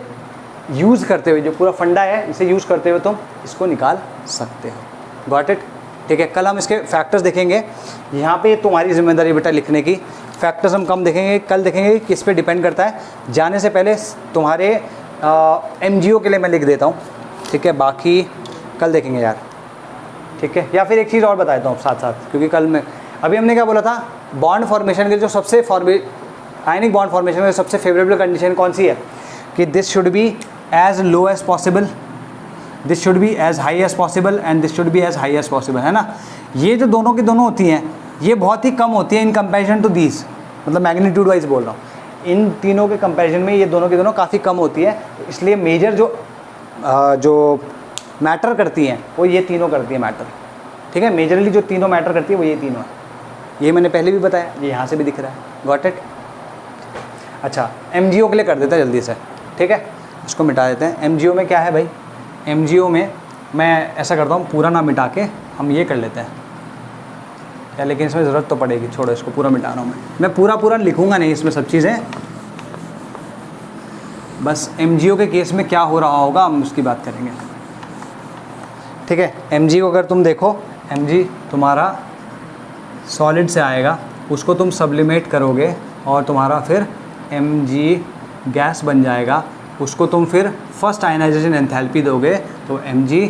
यूज़ करते हुए जो पूरा फंडा है, इसे यूज़ करते हुए तुम इसको निकाल सकते हो। गॉट इट, ठीक है। कल हम इसके फैक्टर्स देखेंगे, यहाँ पे तुम्हारी जिम्मेदारी बेटा लिखने की। फैक्टर्स हम कम देखेंगे, कल देखेंगे किस पे डिपेंड करता है। जाने से पहले तुम्हारे MGO के लिए मैं लिख देता हूँ, ठीक है, बाकी कल देखेंगे यार, ठीक है। या फिर एक चीज़ और बता देता हूँ साथ साथ, क्योंकि कल में अभी हमने क्या बोला था, बॉन्ड फॉर्मेशन के जो सबसे आयनिक बॉन्ड फॉर्मेशन में सबसे फेवरेबल कंडीशन कौन सी है, कि this should be as low as possible, this should be as high as possible and this should be as high as possible, है ना। ये जो दोनों की दोनों होती हैं, ये बहुत ही कम होती है इन कंपैरिजन टू दीज, मतलब मैग्नीट्यूड वाइज बोल रहा हूँ। इन तीनों के कंपैरिजन में ये दोनों की दोनों काफ़ी कम होती है, तो इसलिए मेजर जो मैटर करती हैं वो ये तीनों करती है मैटर, ठीक है। मेजरली जो तीनों मैटर करती है वो ये तीनों है, ये मैंने पहले भी बताया, ये यहाँ से भी दिख रहा है। Got it. अच्छा, MGO के लिए कर देता है जल्दी से, ठीक है, इसको मिटा देते हैं। MGO में क्या है भाई, MGO में मैं ऐसा करता हूँ, पूरा ना मिटा के हम ये कर लेते हैं या, लेकिन इसमें ज़रूरत तो पड़ेगी, छोड़ो इसको, पूरा मिटा रहा हूँ मैं पूरा लिखूँगा नहीं इसमें सब चीज़ें, बस MGO के केस में क्या हो रहा होगा हम उसकी बात करेंगे, ठीक है। MGO अगर तुम देखो, Mg तुम्हारा सॉलिड से आएगा, उसको तुम सब्लिमेट करोगे और तुम्हारा फिर Mg गैस बन जाएगा, उसको तुम फिर फर्स्ट आयनाइजेशन एंथैल्पी दोगे तो Mg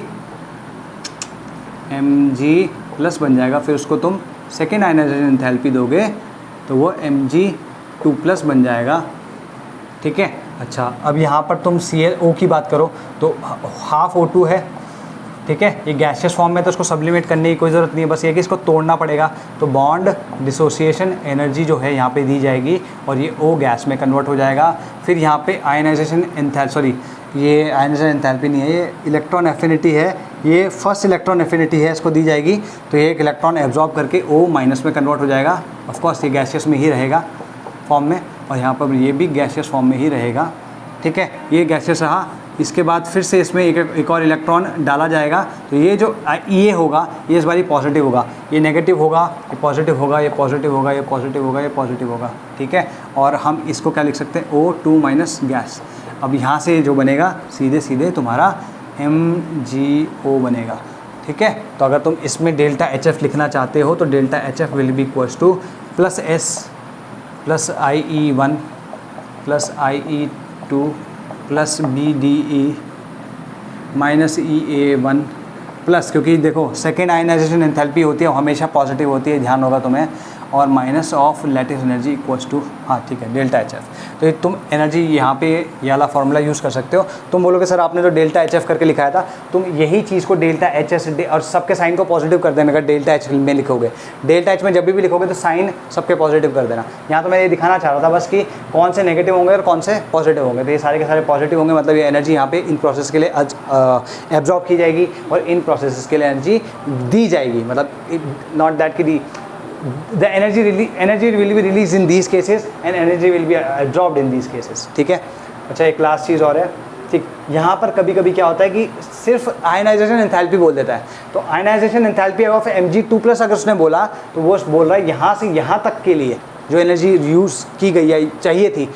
प्लस बन जाएगा, फिर उसको तुम सेकेंड आयनाइजेशन एंथैल्पी दोगे तो वो Mg2 प्लस बन जाएगा, ठीक है। अच्छा, अब यहाँ पर तुम ClO की बात करो तो हाफ O2 है, ठीक है, ये गैसियस फॉर्म में, तो उसको सब्लिमेट करने की कोई ज़रूरत नहीं है, बस ये कि इसको तोड़ना पड़ेगा। तो बॉन्ड डिसोसिएशन एनर्जी जो है यहाँ पे दी जाएगी और ये O गैस में कन्वर्ट हो जाएगा। फिर यहाँ पे आयनाइजेशन ये आयनाइजेशन एंथैल्पी नहीं है, ये इलेक्ट्रॉन एफिनिटी है, ये फर्स्ट इलेक्ट्रॉन एफिनिटी है, इसको दी जाएगी, तो ये एक इलेक्ट्रॉन एब्जॉर्ब करके O माइनस में कन्वर्ट हो जाएगा। ऑफकोर्स ये गैसियस में ही रहेगा फॉर्म में, और यहाँ पर ये भी गैसियस फॉर्म में ही रहेगा, ठीक है। ये गैसियस रहा, इसके बाद फिर से इसमें एक और इलेक्ट्रॉन डाला जाएगा, तो ये जो ये होगा ये इस बारी पॉजिटिव होगा, ये नेगेटिव होगा, ये पॉजिटिव होगा, ये पॉजिटिव होगा, ये पॉजिटिव होगा, ये पॉजिटिव होगा, ठीक है। और हम इसको क्या लिख सकते हैं, O2 माइनस गैस। अब यहाँ से जो बनेगा सीधे सीधे तुम्हारा MgO बनेगा, ठीक है। तो अगर तुम इसमें डेल्टा HF लिखना चाहते हो तो delta HF will be equals two plus S plus IE1 plus IE2 plus BDE minus EA1 plus, क्योंकि देखो सेकेंड आयनाइजेशन एंथैल्पी होती है वो हमेशा पॉजिटिव होती है, ध्यान होगा तुम्हें, और minus of lattice energy equals to, हाँ ठीक है, डेल्टा एच एफ। तो ये तुम एनर्जी यहाँ पे ये वाला फॉर्मूला यूज़ कर सकते हो। तुम बोलोगे सर आपने जो डेल्टा एच एफ करके लिखाया था, तुम यही चीज़ को डेल्टा एच एस और सबके साइन को पॉजिटिव कर देना। अगर डेल्टा एच में लिखोगे, डेल्टा एच में जब भी लिखोगे तो साइन सबके पॉजिटिव कर देना। यहाँ तो मैं ये दिखाना चाह रहा था बस कि कौन से नेगेटिव होंगे और कौन से पॉजिटिव होंगे। तो ये सारे के सारे पॉजिटिव होंगे, मतलब ये एनर्जी यहाँ पे इन प्रोसेस के लिए एब्जॉर्ब की जाएगी और इन प्रोसेस के लिए एनर्जी दी जाएगी। मतलब नॉट दैट कि the energy will be released in these cases and energy will be absorbed in these cases, ठीक है। अच्छा एक लास्ट चीज़ और है, ठीक, यहाँ पर कभी कभी क्या होता है कि सिर्फ आयनाइजेशन एंथैल्पी बोल देता है। तो आयनाइजेशन एंथैल्पी ऑफ Mg2+ अगर उसने बोला तो वो बोल रहा है यहाँ से यहाँ तक के लिए जो एनर्जी यूज़ की गई है चाहिए थी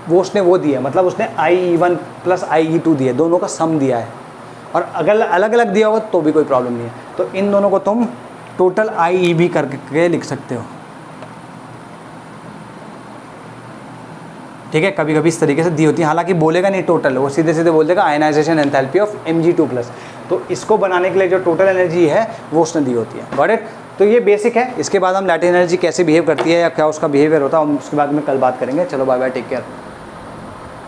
वो उसने वो दिया, मतलब उसने IE1 + IE2 दिया, दोनों का सम दिया है। और अगर अलग अलग दिया होगा तो भी कोई प्रॉब्लम नहीं है। तो इन दोनों को तुम टोटल IEB करके लिख सकते हो, ठीक है। कभी कभी इस तरीके से दी होती है, हालांकि बोलेगा नहीं टोटल, वो सीधे सीधे बोल देगा आयनाइजेशन एंथैल्पी ऑफ Mg2+। तो इसको बनाने के लिए जो टोटल एनर्जी है वो उसने दी होती है। Got it. तो ये बेसिक है। इसके बाद हम लैटिस एनर्जी कैसे बिहेव करती है या क्या उसका बिहेवियर होता है, हम उसके बाद में कल बात करेंगे। चलो बाय बाय, टेक केयर।